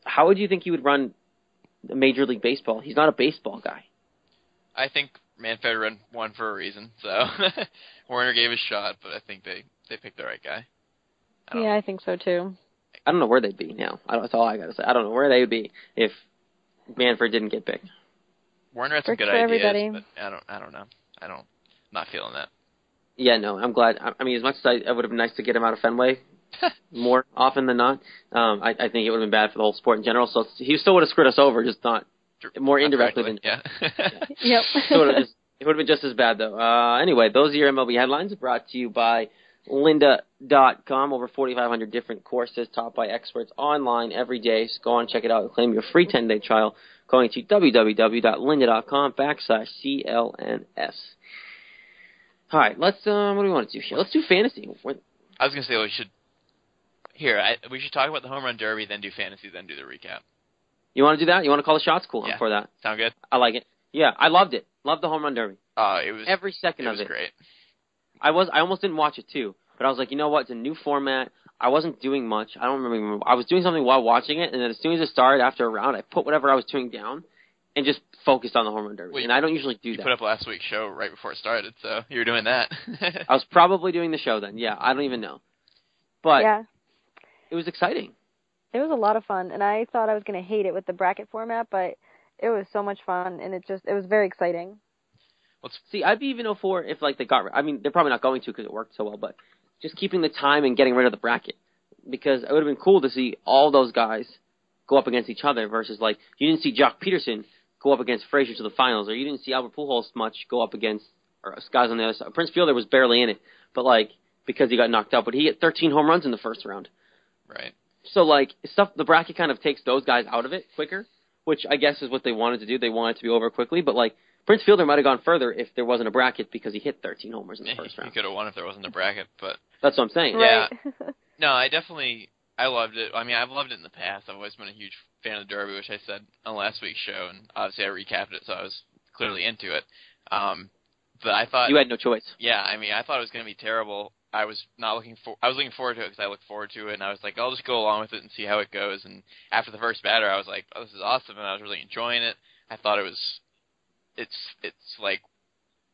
how would you think he would run Major League Baseball? He's not a baseball guy. I think Manfred won for a reason, so Warner gave his shot, but I think they picked the right guy. I think so too. I don't know where they'd be now. That's all I got to say. I don't know where they would be if Manfred didn't get picked. Warner had some good ideas, but I don't know. I'm not feeling that. Yeah, no, I'm glad. I mean, as much as it would have been nice to get him out of Fenway more often than not, I think it would have been bad for the whole sport in general. So he still would have screwed us over, just not more indirectly than. Yeah. Yep. So it would have been just as bad, though. Anyway, those are your MLB headlines brought to you by lynda.com. Over 4,500 different courses taught by experts online every day. So go on, check it out, and claim your free 10-day trial going to www.lynda.com/CLNS. All right, let's. What do we want to do here? Let's do fantasy. I was going to say we should talk about the home run derby, then do fantasy, then do the recap. You want to do that? You want to call the shots? Cool. Yeah. I'm for that. Sound good? I like it. Yeah, I loved it. Loved the home run derby. It was every second of it. It was great. I almost didn't watch it too, but I was like, you know what? It's a new format. I wasn't doing much. I don't remember. I was doing something while watching it, and then as soon as it started, after a round, I put whatever I was doing down and just focused on the home run derby. Well, and I don't usually do that. You put up last week's show right before it started, so you were doing that. I was probably doing the show then. Yeah, I don't even know. But it was exciting. It was a lot of fun, and I thought I was going to hate it with the bracket format, but it was so much fun, and it was very exciting. See, I'd be even for if they got. I mean, they're probably not going to because it worked so well, but just keeping the time and getting rid of the bracket, because it would have been cool to see all those guys go up against each other versus you didn't see Jock Peterson go up against Frazier to the finals, or you didn't see Albert Pujols much go up against guys on the other side. Prince Fielder was barely in it, but because he got knocked out, but he hit 13 home runs in the first round. Right. So the bracket kind of takes those guys out of it quicker, which I guess is what they wanted to do. They wanted it to be over quickly, but Prince Fielder might have gone further if there wasn't a bracket because he hit 13 homers in the first round. He could have won if there wasn't a bracket, but that's what I'm saying. Right. Yeah. No, I loved it. I mean, I've loved it in the past. I've always been a huge fan of the Derby, which I said on last week's show, and obviously I recapped it, so I was clearly into it. But I thought you had no choice. Yeah, I mean, I thought it was going to be terrible. I was looking forward to it because I look forward to it, and I was like, I'll just go along with it and see how it goes. And after the first batter, I was like, oh, this is awesome, and I was really enjoying it. I thought it's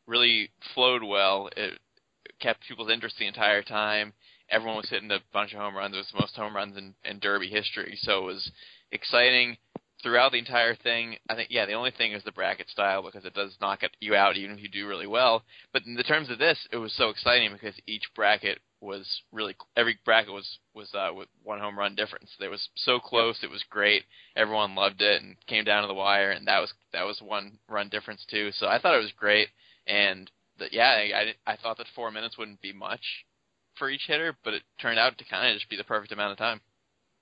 really flowed well. It kept people's interest the entire time. Everyone was hitting a bunch of home runs. It was the most home runs in Derby history, so it was exciting throughout the entire thing. I think, the only thing is the bracket style, because it does knock you out even if you do really well. But in the terms of this, it was so exciting because every bracket was with one home run difference. They was so close. It was great. Everyone loved it and came down to the wire, and that was one run difference too. So I thought it was great, and I thought that 4 minutes wouldn't be much for each hitter, but it turned out to kind of just be the perfect amount of time.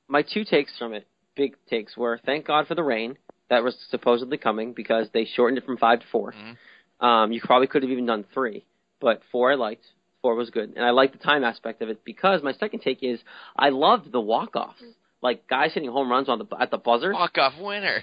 My two takes from it, big takes, were thank God for the rain that was supposedly coming because they shortened it from 5 to 4. Mm-hmm. You probably could have even done 3, but 4 I liked. 4 was good, and I liked the time aspect of it because my second take is I loved the walk-offs. Like, guys hitting home runs at the buzzer. Walk-off winner.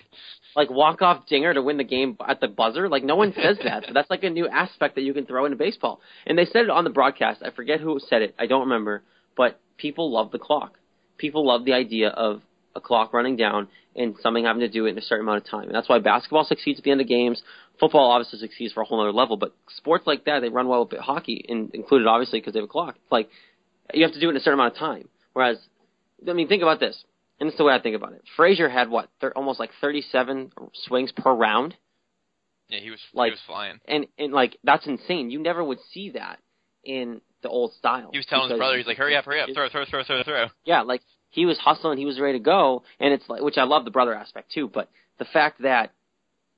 Like, walk-off dinger to win the game at the buzzer. Like, no one says that. So that's like a new aspect that you can throw into baseball. And they said it on the broadcast. I forget who said it. I don't remember. But people love the clock. People love the idea of a clock running down and something having to do it in a certain amount of time. And that's why basketball succeeds at the end of games. Football obviously succeeds for a whole other level. But sports like that, they run well with hockey, included obviously because they have a clock. Like, you have to do it in a certain amount of time. Whereas, I mean, think about this. And it's the way I think about it. Frazier had, almost like 37 swings per round? Yeah, he was flying. And like, that's insane. You never would see that in the old style. He was telling his brother, he's like, hurry up, throw. Yeah, like, he was hustling, he was ready to go, and it's like, which I love the brother aspect too, but the fact that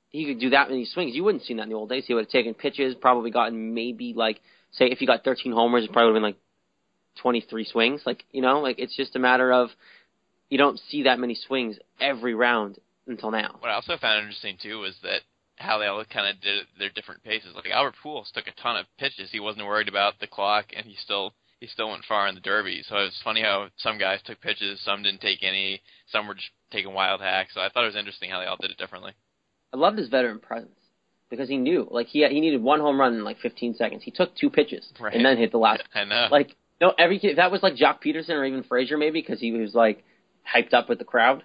he could do that many swings, you wouldn't have seen that in the old days. He would have taken pitches, probably gotten maybe like, say, if he got 13 homers, it probably would have been like 23 swings. Like, like, it's just a matter of, you don't see that many swings every round until now. What I also found interesting, too, was that how they all kind of did it, their different paces. Like, Albert Pujols took a ton of pitches. He wasn't worried about the clock, and he still went far in the Derby. So it was funny how some guys took pitches, some didn't take any, some were just taking wild hacks. So I thought it was interesting how they all did it differently. I loved his veteran presence because he knew. Like, he needed 1 home run in, like, 15 seconds. He took 2 pitches and then hit the last. I know. Like, no, if that was like Jock Peterson or even Frazier maybe because he was, like, hyped up with the crowd,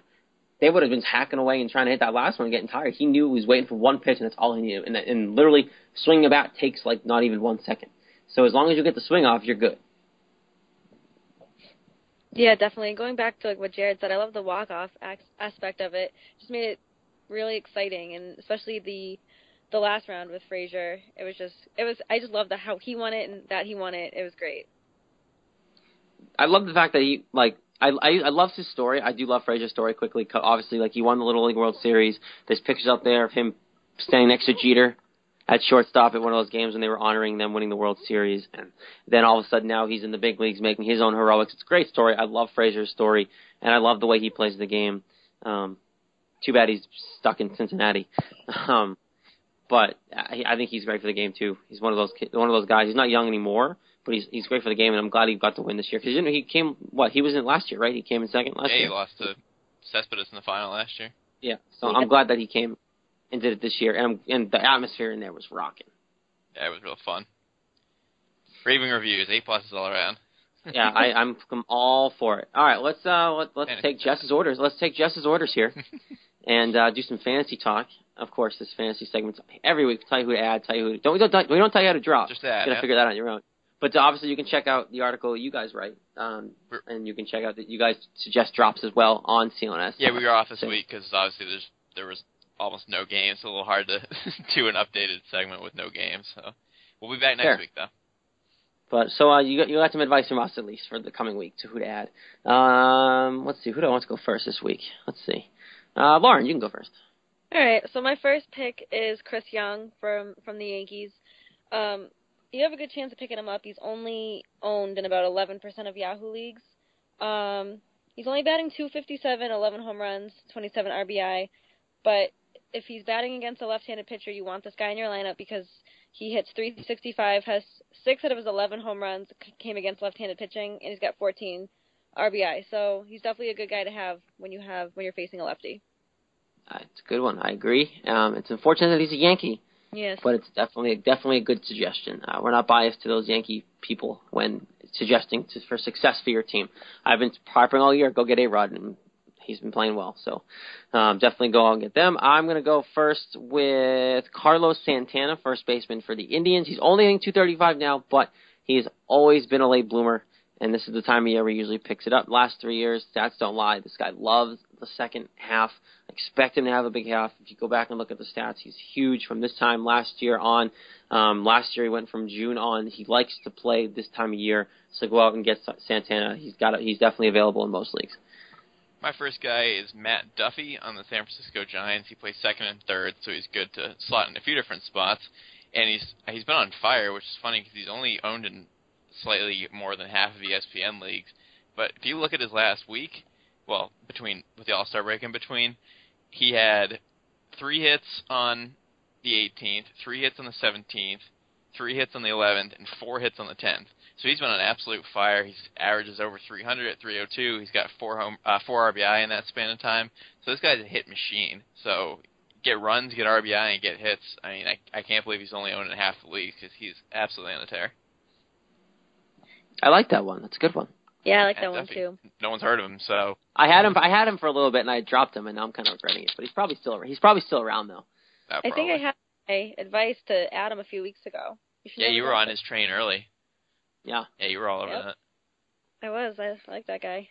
they would have been hacking away and trying to hit that last one and getting tired. He knew he was waiting for 1 pitch, and that's all he needed. And literally, swinging a bat takes, like, not even 1 second. So as long as you get the swing off, you're good. Yeah, definitely. Going back to like what Jared said, I love the walk-off aspect of it. Just made it really exciting, and especially the last round with Frazier. I just loved how he won it and that he won it. It was great. I love the fact that he, like, I love his story. I do love Frazier's story quickly. Obviously, like, he won the Little League World Series. There's pictures out there of him standing next to Jeter at shortstop at one of those games when they were honoring them winning the World Series. And then all of a sudden now he's in the big leagues making his own heroics. It's a great story. I love Frazier's story, and I love the way he plays the game. Too bad he's stuck in Cincinnati. But I think he's great for the game, too. He's one of those guys. He's not young anymore, but he's great for the game, and I'm glad he got to win this year. Because he came, he was in last year, right? He came in second last year? Yeah, he lost to Cespedes in the final last year. Yeah, so I'm glad that he came and did it this year, and the atmosphere in there was rocking. Yeah, it was real fun. Raving reviews, A+ all around. Yeah, I'm all for it. All right, let's take Jess's orders. Let's take Jess's orders here, and do some fantasy talk. Of course, this fantasy segment every week. Tell you who to add. We don't tell you how to drop. Just add. You gotta figure that out on your own. But obviously, you can check out the article you guys write, and you can check out that you guys suggest drops as well on CLNS. Yeah, we were off this week because obviously there was almost no games, so a little hard to do an updated segment with no games. So we'll be back next week, though. But so you got some advice from us at least for the coming week to who to add. Let's see, who do I want to go first this week? Let's see, Lauren, you can go first. All right, so my first pick is Chris Young from the Yankees. You have a good chance of picking him up. He's only owned in about 11% of Yahoo leagues. He's only batting .257, 11 home runs, 27 RBI. But if he's batting against a left-handed pitcher, you want this guy in your lineup because he hits .365, has 6 out of his 11 home runs came against left-handed pitching, and he's got 14 RBI. So he's definitely a good guy to have when you're facing a lefty. It's a good one. I agree. It's unfortunate that he's a Yankee. Yes. But it's definitely a good suggestion. We're not biased to those Yankee people when suggesting for success for your team. I've been harping all year, go get A-Rod, and he's been playing well. So definitely go out and get them. I'm going to go first with Carlos Santana, first baseman for the Indians. He's only hitting .235 now, but he's always been a late bloomer, and this is the time of year where he usually picks it up. Last 3 years, stats don't lie. This guy loves the second half. Expect him to have a big half. If you go back and look at the stats, he's huge from this time last year on. Last year he went from June on. He likes to play this time of year, so go out and get Santana. He's definitely available in most leagues. My first guy is Matt Duffy on the San Francisco Giants. He plays second and third, so he's good to slot in a few different spots. And he's been on fire, which is funny because he's only owned in slightly more than half of the ESPN leagues. But if you look at his last week, well, with the All-Star break in between, he had 3 hits on the 18th, 3 hits on the 17th, 3 hits on the 11th, and 4 hits on the 10th. So he's been on absolute fire. He averages over 300 at 302. He's got 4 RBI in that span of time. So this guy's a hit machine. So get runs, get RBI, and get hits. I mean, I can't believe he's only owned in half the league because he's absolutely on the tear. I like that one. That's a good one. Yeah, I like that one too. No one's heard of him, so I had him for a little bit, and I dropped him, and now I'm kind of regretting it. But he's probably still around though. I think I had my advice to Adam a few weeks ago. You were on his train early. Yeah. Yeah, you were all over that. I was. I like that guy.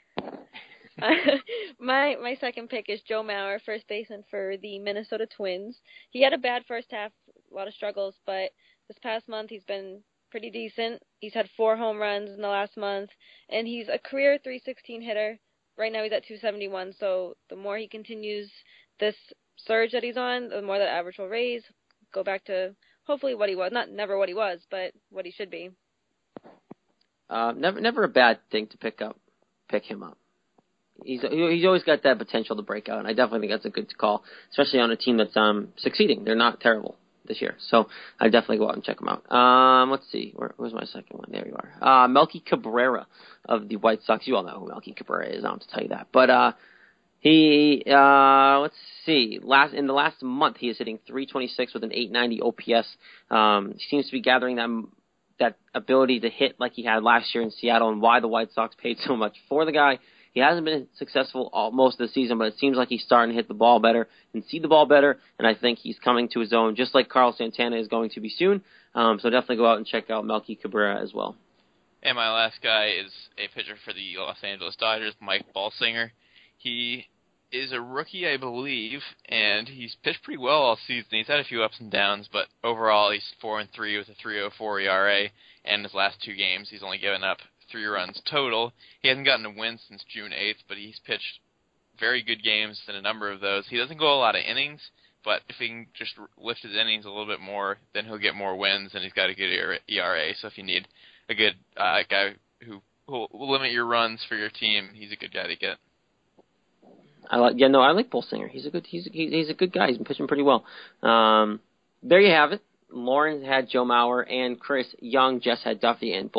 My second pick is Joe Mauer, first baseman for the Minnesota Twins. He had a bad first half, a lot of struggles, but this past month he's been pretty decent. He's had 4 home runs in the last month, and he's a career .316 hitter. Right now he's at .271, so the more he continues this surge that he's on, the more that average will raise, go back to hopefully what he was. Not never what he was, but what he should be. Never a bad thing to pick him up. He's always got that potential to break out, and I definitely think that's a good call, especially on a team that's succeeding. They're not terrible this year, so I definitely go out and check him out. Let's see, where's my second one? There you are. Melky Cabrera of the White Sox. You all know who Melky Cabrera is. I don't have to tell you that, but he let's see. In the last month, he is hitting .326 with an .890 OPS. He seems to be gathering that ability to hit like he had last year in Seattle, and why the White Sox paid so much for the guy. He hasn't been successful most of the season, but it seems like he's starting to hit the ball better and see the ball better, and I think he's coming to his own, just like Carlos Santana is going to be soon. So definitely go out and check out Melky Cabrera as well. And my last guy is a pitcher for the Los Angeles Dodgers, Mike Bolsinger. He is a rookie, I believe, and he's pitched pretty well all season. He's had a few ups and downs, but overall he's 4-3 with a 3.04 ERA, and his last 2 games he's only given up 3 runs total. He hasn't gotten a win since June 8th, but he's pitched very good games in a number of those. He doesn't go a lot of innings, but if he can just lift his innings a little bit more, then he'll get more wins, and he's got a good ERA. So if you need a good guy who will limit your runs for your team, he's a good guy to get. I like Bolsinger. He's a good guy. He's been pitching pretty well. There you have it. Lauren had Joe Mauer and Chris Young. Jess had Duffy and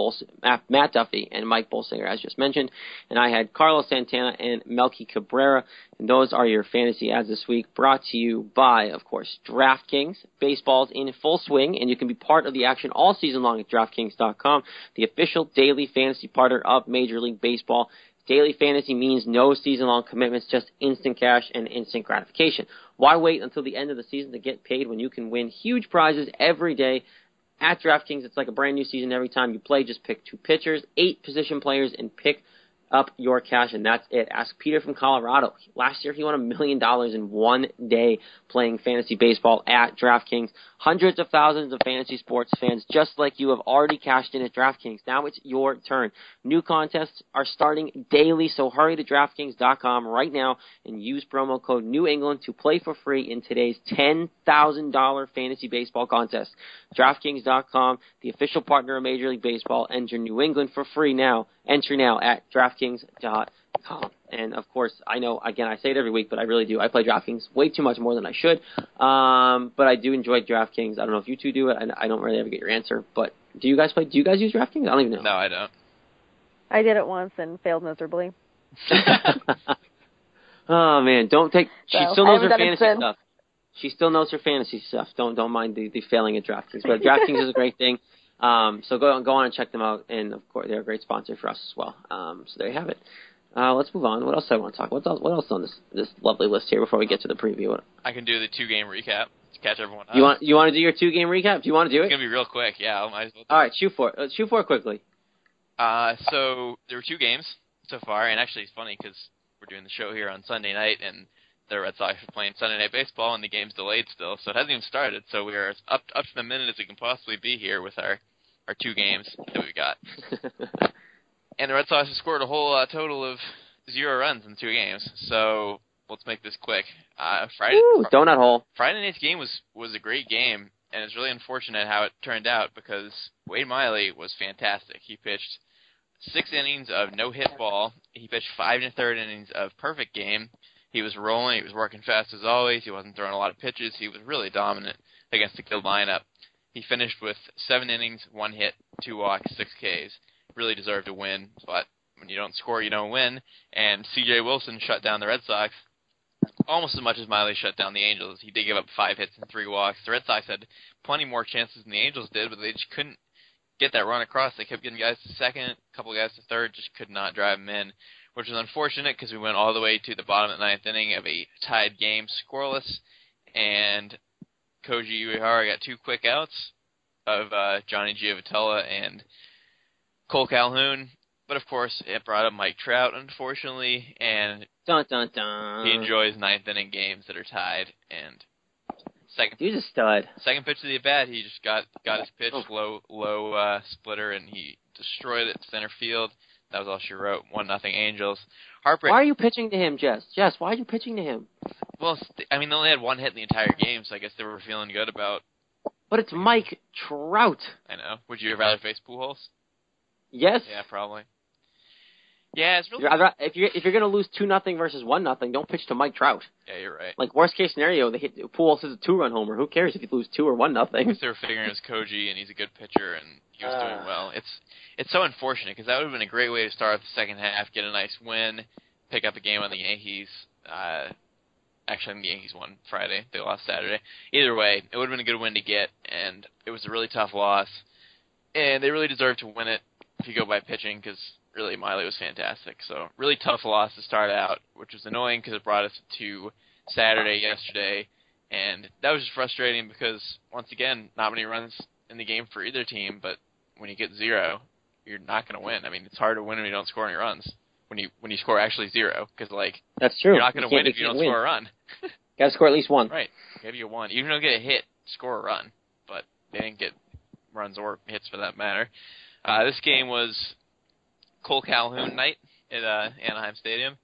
Matt Duffy and Mike Bolsinger, as just mentioned. And I had Carlos Santana and Melky Cabrera. And those are your fantasy ads this week, brought to you by, of course, DraftKings. Baseball's in full swing, and you can be part of the action all season long at DraftKings.com, the official daily fantasy partner of Major League Baseball. Daily fantasy means no season-long commitments, just instant cash and instant gratification. Why wait until the end of the season to get paid when you can win huge prizes every day at DraftKings? It's like a brand new season every time you play. Just pick 2 pitchers, 8 position players, and pick up your cash, and that's it. Ask Peter from Colorado. Last year, he won $1 million in one day playing fantasy baseball at DraftKings. Hundreds of thousands of fantasy sports fans just like you have already cashed in at DraftKings. Now it's your turn. New contests are starting daily, so hurry to DraftKings.com right now and use promo code New England to play for free in today's $10,000 fantasy baseball contest. DraftKings.com, the official partner of Major League Baseball. Enter New England for free now. Enter now at DraftKings.com. And, of course, I know, again, I say it every week, but I really do. I play DraftKings way too much more than I should. But I do enjoy DraftKings. I don't know if you two do it. I don't really ever get your answer. But do you guys use DraftKings? I don't even know. No, I don't. I did it once and failed miserably. Oh, man. She still knows her fantasy stuff. She still knows her fantasy stuff. Don't mind the failing at DraftKings. But DraftKings is a great thing. So go on and check them out. And, of course, they're a great sponsor for us as well. So there you have it. Let's move on. What else do I want to talk about? What else on this lovely list here before we get to the preview? I can do the 2-game recap to catch everyone up. You want to do your 2-game recap? Do you want to do it? It's going to be real quick. Yeah, I might as well. All right, shoot for it. Shoot for it quickly. So there were 2 games so far, and actually it's funny because we're doing the show here on Sunday night, and the Red Sox are playing Sunday Night Baseball, and the game's delayed still, so it hasn't even started. So we are up to the minute as we can possibly be here with our 2 games that we got. And the Red Sox have scored a whole total of 0 runs in 2 games. So let's make this quick. Donut hole. Friday night's game was a great game, and it's really unfortunate how it turned out because Wade Miley was fantastic. He pitched 6 innings of no-hit ball. He pitched 5 1/3 innings of perfect game. He was rolling. He was working fast as always. He wasn't throwing a lot of pitches. He was really dominant against the good lineup. He finished with 7 innings, 1 hit, 2 walks, 6 Ks. Really deserved to win, but when you don't score, you don't win. And C.J. Wilson shut down the Red Sox almost as much as Miley shut down the Angels. He did give up 5 hits and 3 walks. The Red Sox had plenty more chances than the Angels did, but they just couldn't get that run across. They kept getting guys to second, a couple guys to third, just could not drive them in, which was unfortunate because we went all the way to the bottom of the 9th inning of a tied game, scoreless, and Koji Uehara got 2 quick outs of Johnny Giavotella and Cole Calhoun. But, of course, it brought up Mike Trout, unfortunately, and dun, dun, dun. He enjoys 9th inning games that are tied. And he's a stud. Second pitch of the at-bat, he just got his pitch, low splitter, and he destroyed it to center field. That was all she wrote. 1-0 Angels. Heartbreak. Why are you pitching to him, Jess? Jess, why are you pitching to him? Well, I mean, they only had 1 hit in the entire game, so I guess they were feeling good about. But it's Mike Trout. I know. Would you rather face Pujols? Yes. Yeah, probably. Yeah, it's really. If you're gonna lose 2-0 versus 1-0, don't pitch to Mike Trout. Yeah, you're right. Like worst case scenario, they hit Pujols is a 2-run homer. Who cares if you lose 2 or 1-0? I guess they were figuring it was Koji, and he's a good pitcher, and he was doing well. It's so unfortunate because that would have been a great way to start the second half, get a nice win, pick up a game on the Yankees. Actually, the Yankees won Friday. They lost Saturday. Either way, it would have been a good win to get, and it was a really tough loss. And they really deserved to win it if you go by pitching because really Miley was fantastic. So really tough loss to start out, which was annoying because it brought us to Saturday yesterday. And that was just frustrating because, once again, not many runs in the game for either team, but when you get 0, you're not going to win. I mean, it's hard to win when you don't score any runs. When you score actually 0, because that's true. You're not going to win if you don't score a run. Got to score at least 1. Right. Maybe you 1. Even if you don't get a hit, score a run. But they didn't get runs or hits for that matter. This game was Cole Calhoun night at Anaheim Stadium.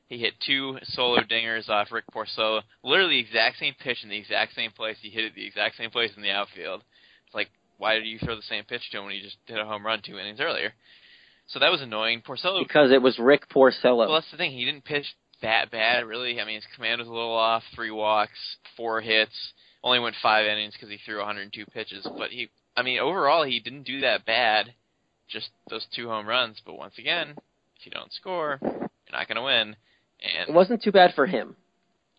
He hit 2 solo dingers off Rick Porcello. Literally the exact same pitch in the exact same place. He hit it the exact same place in the outfield. It's like, why did you throw the same pitch to him when he just hit a home run 2 innings earlier? So that was annoying. Porcello, because it was Rick Porcello. Well, that's the thing. He didn't pitch that bad, really. I mean, his command was a little off. 3 walks, 4 hits. Only went 5 innings because he threw 102 pitches. But overall, he didn't do that bad. Just those 2 home runs. But once again, if you don't score, you're not going to win. And it wasn't too bad for him.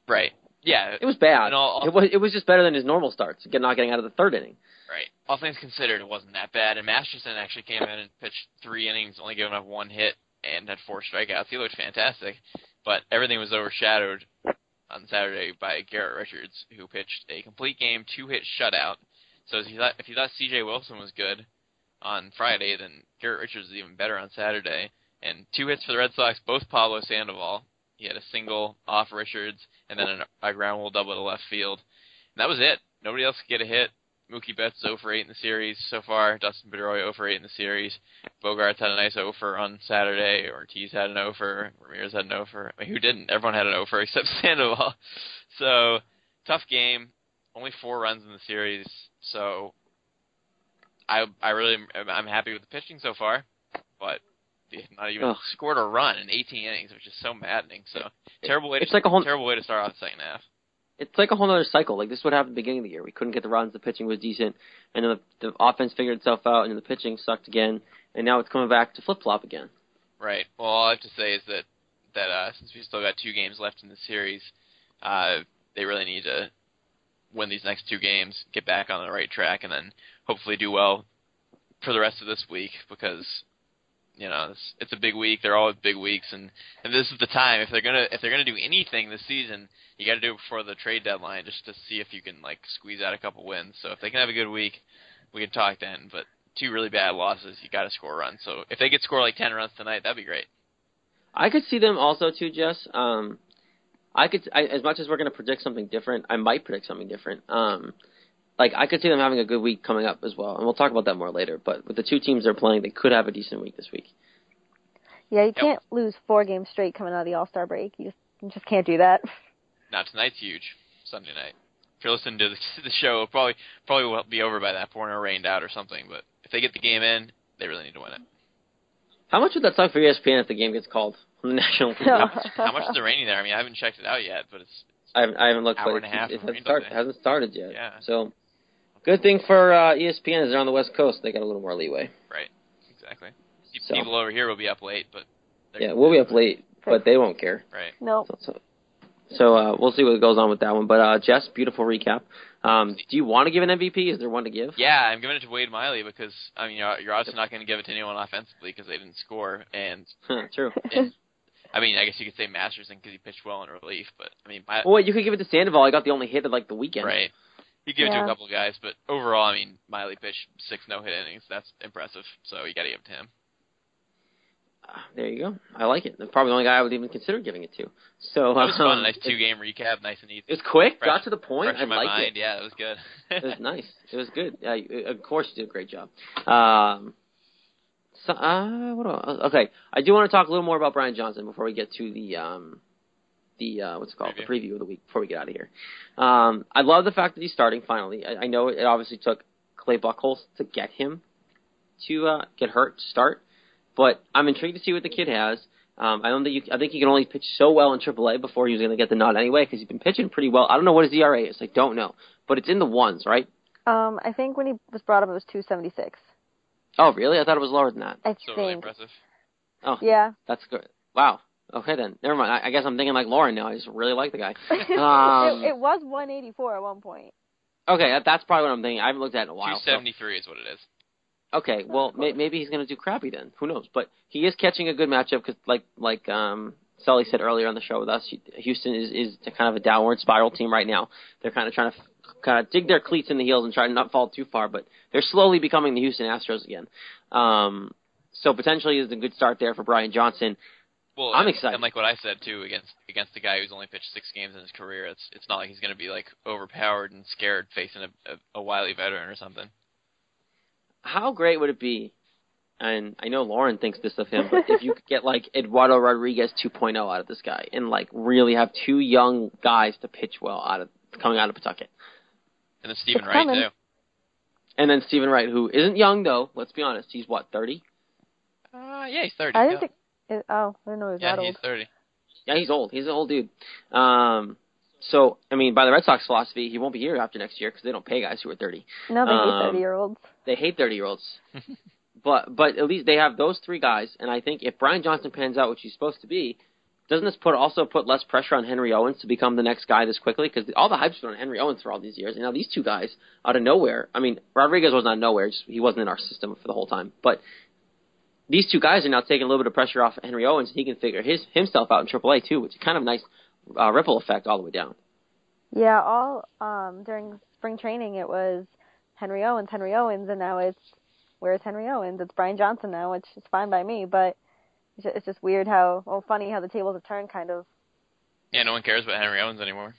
Right. Yeah. It was bad. It was just better than his normal starts, not getting out of the 3rd inning. Right. All things considered, it wasn't that bad. And Masterson actually came in and pitched 3 innings, only giving up 1 hit, and had 4 strikeouts. He looked fantastic. But everything was overshadowed on Saturday by Garrett Richards, who pitched a complete game, 2-hit shutout. So if you thought C.J. Wilson was good on Friday, then Garrett Richards is even better on Saturday. And 2 hits for the Red Sox, both Pablo Sandoval. He had a single off Richards, and then a ground rule double to left field. And that was it. Nobody else could get a hit. Mookie Betts 0 for 8 in the series so far. Dustin Pedroia 0 for 8 in the series. Bogarts had a nice 0 for on Saturday. Ortiz had an 0 for. Ramirez had an 0 for. I mean, who didn't? Everyone had an 0 for except Sandoval. So, tough game. Only 4 runs in the series. So, I'm happy with the pitching so far. But not even scored a run in 18 innings, which is so maddening. So, terrible way to start off the second half. It's like a whole other cycle. Like, this is what happened at the beginning of the year. We couldn't get the runs, the pitching was decent, and then the offense figured itself out, and then the pitching sucked again, and now it's coming back to flip-flop again. Right. Well, all I have to say is that since we still got 2 games left in the series, they really need to win these next 2 games, get back on the right track, and then hopefully do well for the rest of this week, because it's a big week. They're all big weeks, and this is the time. If they're gonna do anything this season, you got to do it before the trade deadline, just to see if you can squeeze out a couple wins. So if they can have a good week, we can talk then. But 2 really bad losses, you got to score runs. So if they could score 10 runs tonight, that'd be great. I could see them also too, Jess. As much as we're gonna predict something different, I might predict something different. I could see them having a good week coming up as well, and we'll talk about that more later. But with the 2 teams they're playing, they could have a decent week this week. Yeah, you can't lose 4 games straight coming out of the All-Star break. You just can't do that. Now, tonight's huge, Sunday night. If you're listening to the show, it'll probably will be over by that point or rained out or something. But if they get the game in, they really need to win it. How much would that suck for ESPN if the game gets called on the national TV? How much is it raining there? I mean, I haven't checked it out yet, but it's I haven't looked, hour but and a half it hasn't started yet. Yeah. So Good thing for ESPN is they're on the West Coast. They got a little more leeway. Right. Exactly. So. People over here will be up late, but we'll be up late, but they won't care. Right. No. So we'll see what goes on with that one. But Jess, beautiful recap. Do you want to give an MVP? Is there one to give? Yeah, I'm giving it to Wade Miley because you're obviously not going to give it to anyone offensively because they didn't score. And true. And, I guess you could say Masterson because he pitched well in relief, but well, you could give it to Sandoval. I got the only hit of the weekend. Right. You give it to a couple of guys, but overall, Miley pitched 6 no-hit innings. That's impressive. So you got to give it to him. There you go. I like it. That's probably the only guy I would even consider giving it to. So it was fun. A nice 2-game recap, nice and easy. It was quick, fresh, got to the point. I liked it. Yeah, it was good. It was nice. It was good. Of course, you did a great job. Okay, I do want to talk a little more about Brian Johnson before we get to the what's it called, the preview of the week before we get out of here. I love the fact that he's starting finally. I know it obviously took Clay Buchholz to get him to get hurt to start. But I'm intrigued to see what the kid has. I think he can only pitch so well in AAA before he was going to get the nod anyway because he's been pitching pretty well. I don't know what his ERA is. I don't know. But it's in the ones, right? I think when he was brought up, it was 276. Oh, really? I thought it was lower than that. I so think. really impressive. Oh, yeah. That's good. Wow. Okay, then. Never mind. I guess I'm thinking like Lauren now. I just really like the guy. It was 184 at one point. Okay, that's probably what I'm thinking. I haven't looked at it in a while. 273 is what it is. Okay, well, maybe he's going to do crappy then. Who knows? But he is catching a good matchup because, like Sully said earlier on the show with us, Houston is kind of a downward spiral team right now. They're kind of trying to dig their cleats in the heels and try to not fall too far, but they're slowly becoming the Houston Astros again. So potentially is a good start there for Brian Johnson. Well, I'm excited. And like what I said too, against the guy who's only pitched 6 games in his career, it's not like he's going to be like overpowered and scared facing a wily veteran or something. How great would it be, and I know Lauren thinks this of him, but if you could get like Eduardo Rodriguez 2.0 out of this guy and like really have 2 young guys to pitch well coming out of Pawtucket. And then Stephen Wright too. And then Stephen Wright, who isn't young though, let's be honest, he's what, 30? Yeah, he's 30. I didn't think I didn't know he was that old. Yeah, he's 30. Yeah, he's old. He's an old dude. So, by the Red Sox philosophy, he won't be here after next year because they don't pay guys who are 30. No, they hate 30-year-olds. They hate 30-year-olds. but at least they have those 3 guys, and I think if Brian Johnson pans out, which he's supposed to be, doesn't this also put less pressure on Henry Owens to become the next guy this quickly? Because all the hype's been on Henry Owens for all these years, and now these 2 guys out of nowhere. Rodriguez was not nowhere; he wasn't in our system for the whole time. But these 2 guys are now taking a little bit of pressure off Henry Owens, and he can figure himself out in AAA too, which is kind of a nice ripple effect all the way down. Yeah, all during spring training it was Henry Owens, and now it's where's Henry Owens? It's Brian Johnson now, which is fine by me, but it's just weird funny how the tables have turned, kind of. Yeah, no one cares about Henry Owens anymore.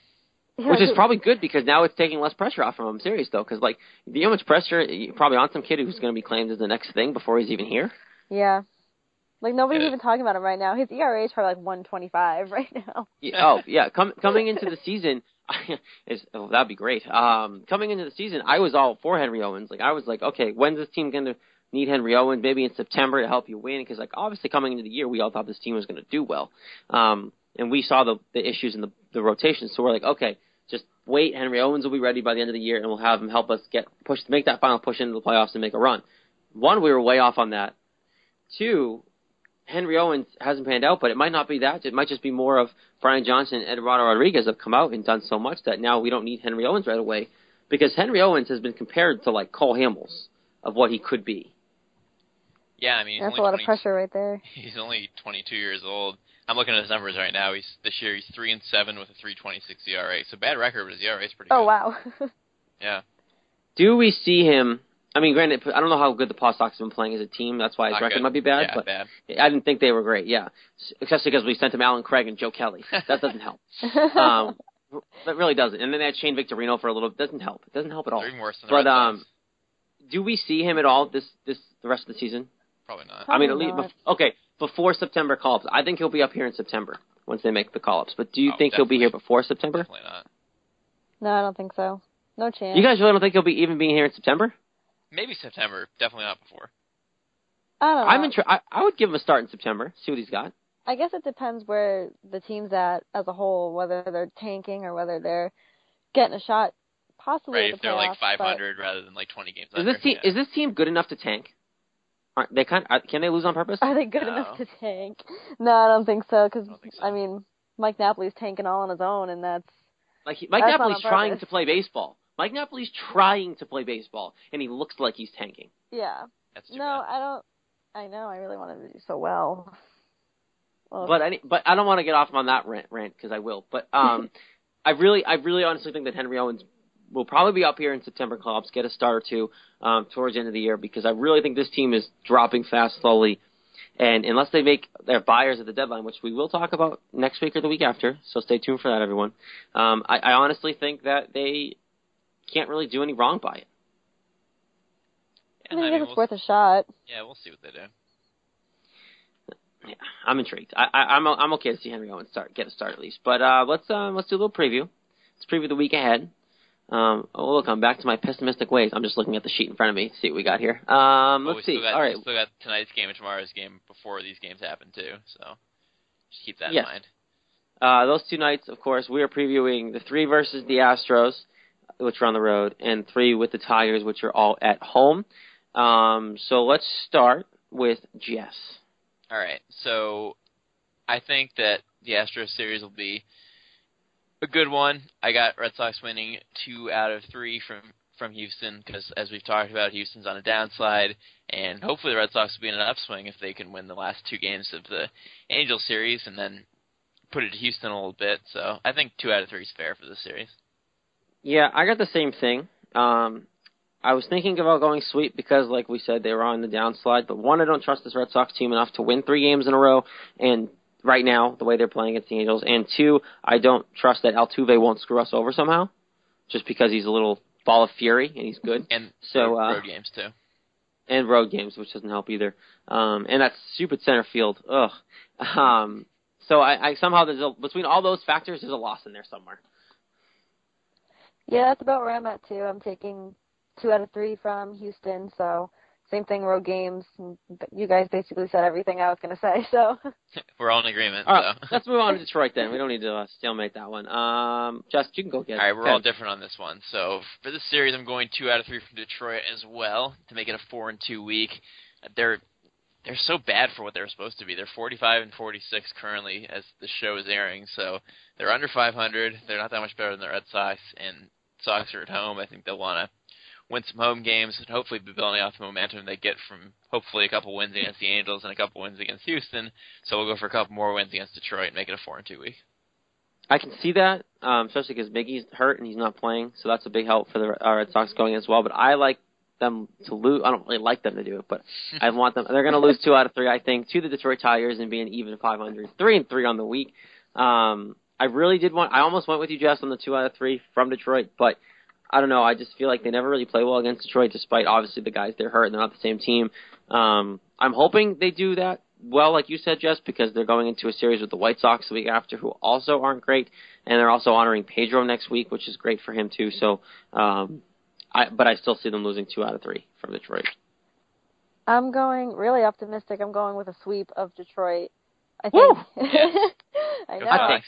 Which is probably good because now it's taking less pressure off from him. I'm serious though, because like the how much pressure probably on some kid who's going to be claimed as the next thing before he's even here. Yeah. Like, nobody's even talking about him right now. His ERA is probably like 125 right now. Yeah, coming into the season, that'd be great. Coming into the season, I was all for Henry Owens. Like, I was like, okay, when's this team going to need Henry Owens? Maybe in September to help you win? Because, like, obviously coming into the year, we all thought this team was going to do well. And we saw the issues in the rotation. So we're like, okay, just wait. Henry Owens will be ready by the end of the year, and we'll have him help us make that final push into the playoffs and make a run. 1, we were way off on that. 2, Henry Owens hasn't panned out, but it might not be that. It might just be more of Brian Johnson and Eduardo Rodriguez have come out and done so much that now we don't need Henry Owens right away because Henry Owens has been compared to like Cole Hamels of what he could be. Yeah, that's a lot of pressure right there. He's only 22 years old. I'm looking at his numbers right now. This year he's 3-7 with a 3.26 ERA. So bad record, but his ERA is pretty good. Oh wow. Yeah. Do we see him? Granted, I don't know how good the Paw Sox have been playing as a team. That's why his record might be bad. Yeah, but bad. I didn't think they were great. Yeah, especially because we sent him Alan Craig and Joe Kelly. That doesn't help. That really doesn't. And then they had Shane Victorino for a little. Doesn't help. It doesn't help at all. They're even worse than the Red Sox. Do we see him at all the rest of the season? Probably not. At least before September call-ups. I think he'll be up here in September once they make the call-ups. But do you think he'll be here before September? Definitely not. No, I don't think so. No chance. You guys really don't think he'll be here in September? Maybe September. Definitely not before. I don't know. I would give him a start in September. See what he's got. I guess it depends where the team's at as a whole, whether they're tanking or whether they're getting a shot possibly Right, the if they're like playoffs, 500 rather than like 20 games Is under. is this team good enough to tank? Aren't they can they lose on purpose? Are they good No. enough to tank? No, I don't think so. Because I don't think so. I mean, Mike Napoli's tanking all on his own, and that's Mike that's not Napoli's on trying purpose. to play baseball. Mike Napoli's trying to play baseball, and he looks like he's tanking. yeah. That's too No, bad. I don't. I know. I really wanted to do so well. But I don't want to get off on that rant because I will. But I really honestly think that Henry Owens will probably be up here in September clubs, get a start or two towards the end of the year, because I really think this team is dropping fast slowly. And unless they make their buyers at the deadline, which we will talk about next week or the week after, so stay tuned for that, everyone. I honestly think that they can't really do any wrong by it. I think it's worth a shot. Yeah, we'll see what they do. Yeah, I'm intrigued. I'm okay to see Henry Owens get a start at least. But let's do a little preview. Let's preview the week ahead. Look, I'm back to my pessimistic ways. I'm just looking at the sheet in front of me to see what we got here. Let's see. All right. We still got tonight's game and tomorrow's game before these games happen too, so just keep that in mind. Those two nights, of course, we are previewing the 3 versus the Astros, which are on the road, and 3 with the Tigers, which are all at home. So let's start with Jess. All right. So I think that the Astros series will be a good one. I got Red Sox winning 2 out of 3 from Houston because, as we've talked about, Houston's on a downslide, and hopefully the Red Sox will be in an upswing if they can win the last 2 games of the Angels series and then put it to Houston a little bit. So I think 2 out of 3 is fair for this series. Yeah, I got the same thing. I was thinking about going sweep because, like we said, they were on the downslide. But one, I don't trust this Red Sox team enough to win 3 games in a row, and right now, the way they're playing against the Angels. And 2, I don't trust that Altuve won't screw us over somehow, just because he's a little ball of fury and he's good. And so road games too. And road games, which doesn't help either. And that's stupid center field. Ugh. So I somehow between all those factors, there's a loss in there somewhere. Yeah, that's about where I'm at too. I'm taking 2 out of 3 from Houston, so same thing, road games. You guys basically said everything I was going to say, so. We're all in agreement. All right, so. let's move on to Detroit then. We don't need to stalemate that one. Jess, you can go get it. All right, we're all different on this one. So for this series, I'm going 2 out of 3 from Detroit as well to make it a 4-2 week. They're so bad for what they're supposed to be. They're 45 and 46 currently as the show is airing, so they're under 500. They're not that much better than the Red Sox, and Sox are at home. I think they'll want to win some home games and hopefully be building off the momentum they get from hopefully a couple wins against the Angels and a couple wins against Houston. So we'll go for a couple more wins against Detroit and make it a 4-2 week. I can see that, especially because Miggy's hurt and he's not playing, so that's a big help for the Red Sox going as well. But I like them to lose. I don't really like them to do it, but I want them. They're going to lose 2 out of 3, I think, to the Detroit Tigers and be an even 500, 3-3 on the week. I really did want. I almost went with you, Jess, on the 2 out of 3 from Detroit, but I don't know. I just feel like they never really play well against Detroit, despite obviously the guys they're hurt and they're not the same team. I'm hoping they do that well, like you said, Jess, because they're going into a series with the White Sox the week after, who also aren't great, and they're also honoring Pedro next week, which is great for him too. So, but I still see them losing 2 out of 3 from Detroit. I'm going really optimistic. I'm going with a sweep of Detroit. I think. Woo! I know.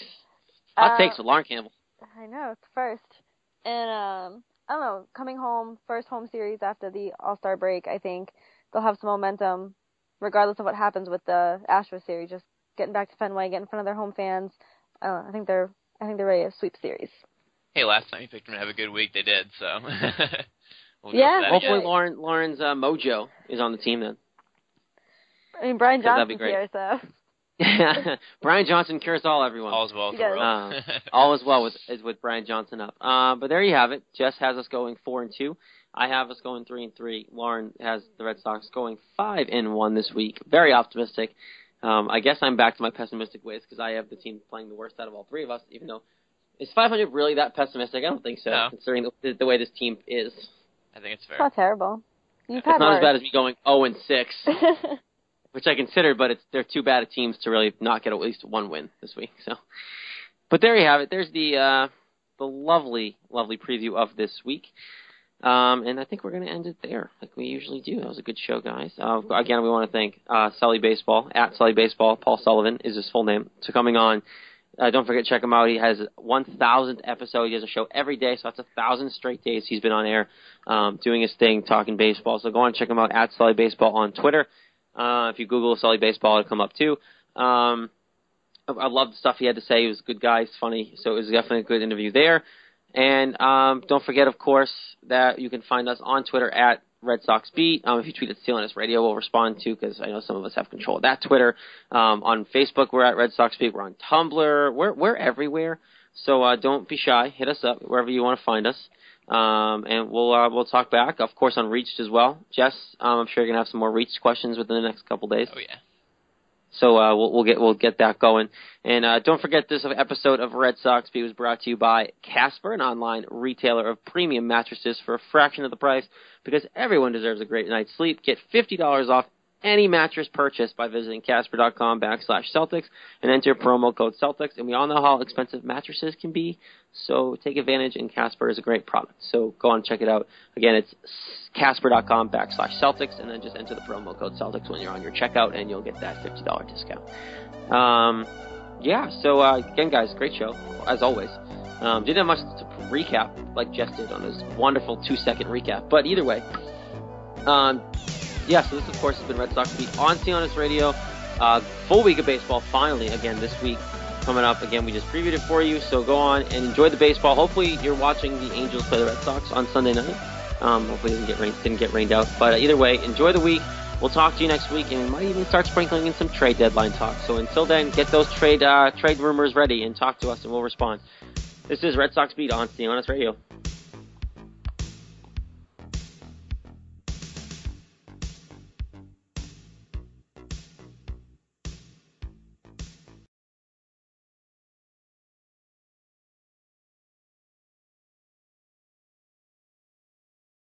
Hot takes with Lauren Campbell. I know, it's first. And, I don't know, coming home, first home series after the All-Star break, I think they'll have some momentum, regardless of what happens with the Astros series, just getting back to Fenway, getting in front of their home fans. I think they're ready to sweep series. Hey, last time you picked them to have a good week, they did, so. Yeah. Hopefully Lauren's mojo is on the team then. I mean, Brian Johnson's here, so. Brian Johnson cures all, everyone. All is well with the world. All is well with Brian Johnson up. But there you have it. Jess has us going 4-2. I have us going 3-3. Lauren has the Red Sox going 5-1 this week. Very optimistic. I guess I'm back to my pessimistic ways because I have the team playing the worst out of all 3 of us, even though is 500 really that pessimistic? I don't think so, no. Considering the way this team is. I think it's fair. It's not terrible. It's not as bad as me going 0-6. Which I considered, but they're too bad of teams to really not get at least 1 win this week. So, but there you have it. There's the lovely, lovely preview of this week. And I think we're going to end it there, like we usually do. That was a good show, guys. Again, we want to thank Sully Baseball, at Sully Baseball. Paul Sullivan is his full name, for coming on Don't forget to check him out. He has 1,000th episode. He has a show every day, so that's 1,000 straight days he's been on air doing his thing, talking baseball. So go on and check him out at Sully Baseball on Twitter. If you Google Sully Baseball, it'll come up too. I love the stuff he had to say. He was a good guy. He's funny. So it was definitely a good interview there. And don't forget, of course, that you can find us on Twitter at Red Sox Beat. If you tweet at CLNS Radio, we'll respond to, because I know some of us have control of that Twitter. On Facebook, we're at Red Sox Beat. We're on Tumblr. We're everywhere. So don't be shy. Hit us up wherever you want to find us. And we'll talk back, of course, on Reached as well. Jess, I'm sure you're gonna have some more Reached questions within the next couple days. Oh yeah. So we'll get that going. And don't forget, this episode of Red Sox Beat was brought to you by Casper, an online retailer of premium mattresses for a fraction of the price, because everyone deserves a great night's sleep. Get $50 off any mattress purchase by visiting Casper.com/Celtics and enter promo code Celtics. And we all know how expensive mattresses can be, so take advantage, and Casper is a great product. So go on and check it out. Again, it's Casper.com/Celtics, and then just enter the promo code Celtics when you're on your checkout, and you'll get that $50 discount. So again, guys, great show, as always. Didn't have much to recap, like Jess did on this wonderful 2-second recap, but either way, so this, of course, has been Red Sox Beat on CLNS Radio. Full week of baseball, finally, again, this week coming up. Again, we just previewed it for you, so go on and enjoy the baseball. Hopefully, you're watching the Angels play the Red Sox on Sunday night. Hopefully, it didn't get rained out. But either way, enjoy the week. We'll talk to you next week, and we might even start sprinkling in some trade deadline talk. So until then, get those trade rumors ready and talk to us, and we'll respond. This is Red Sox Beat on CLNS Radio.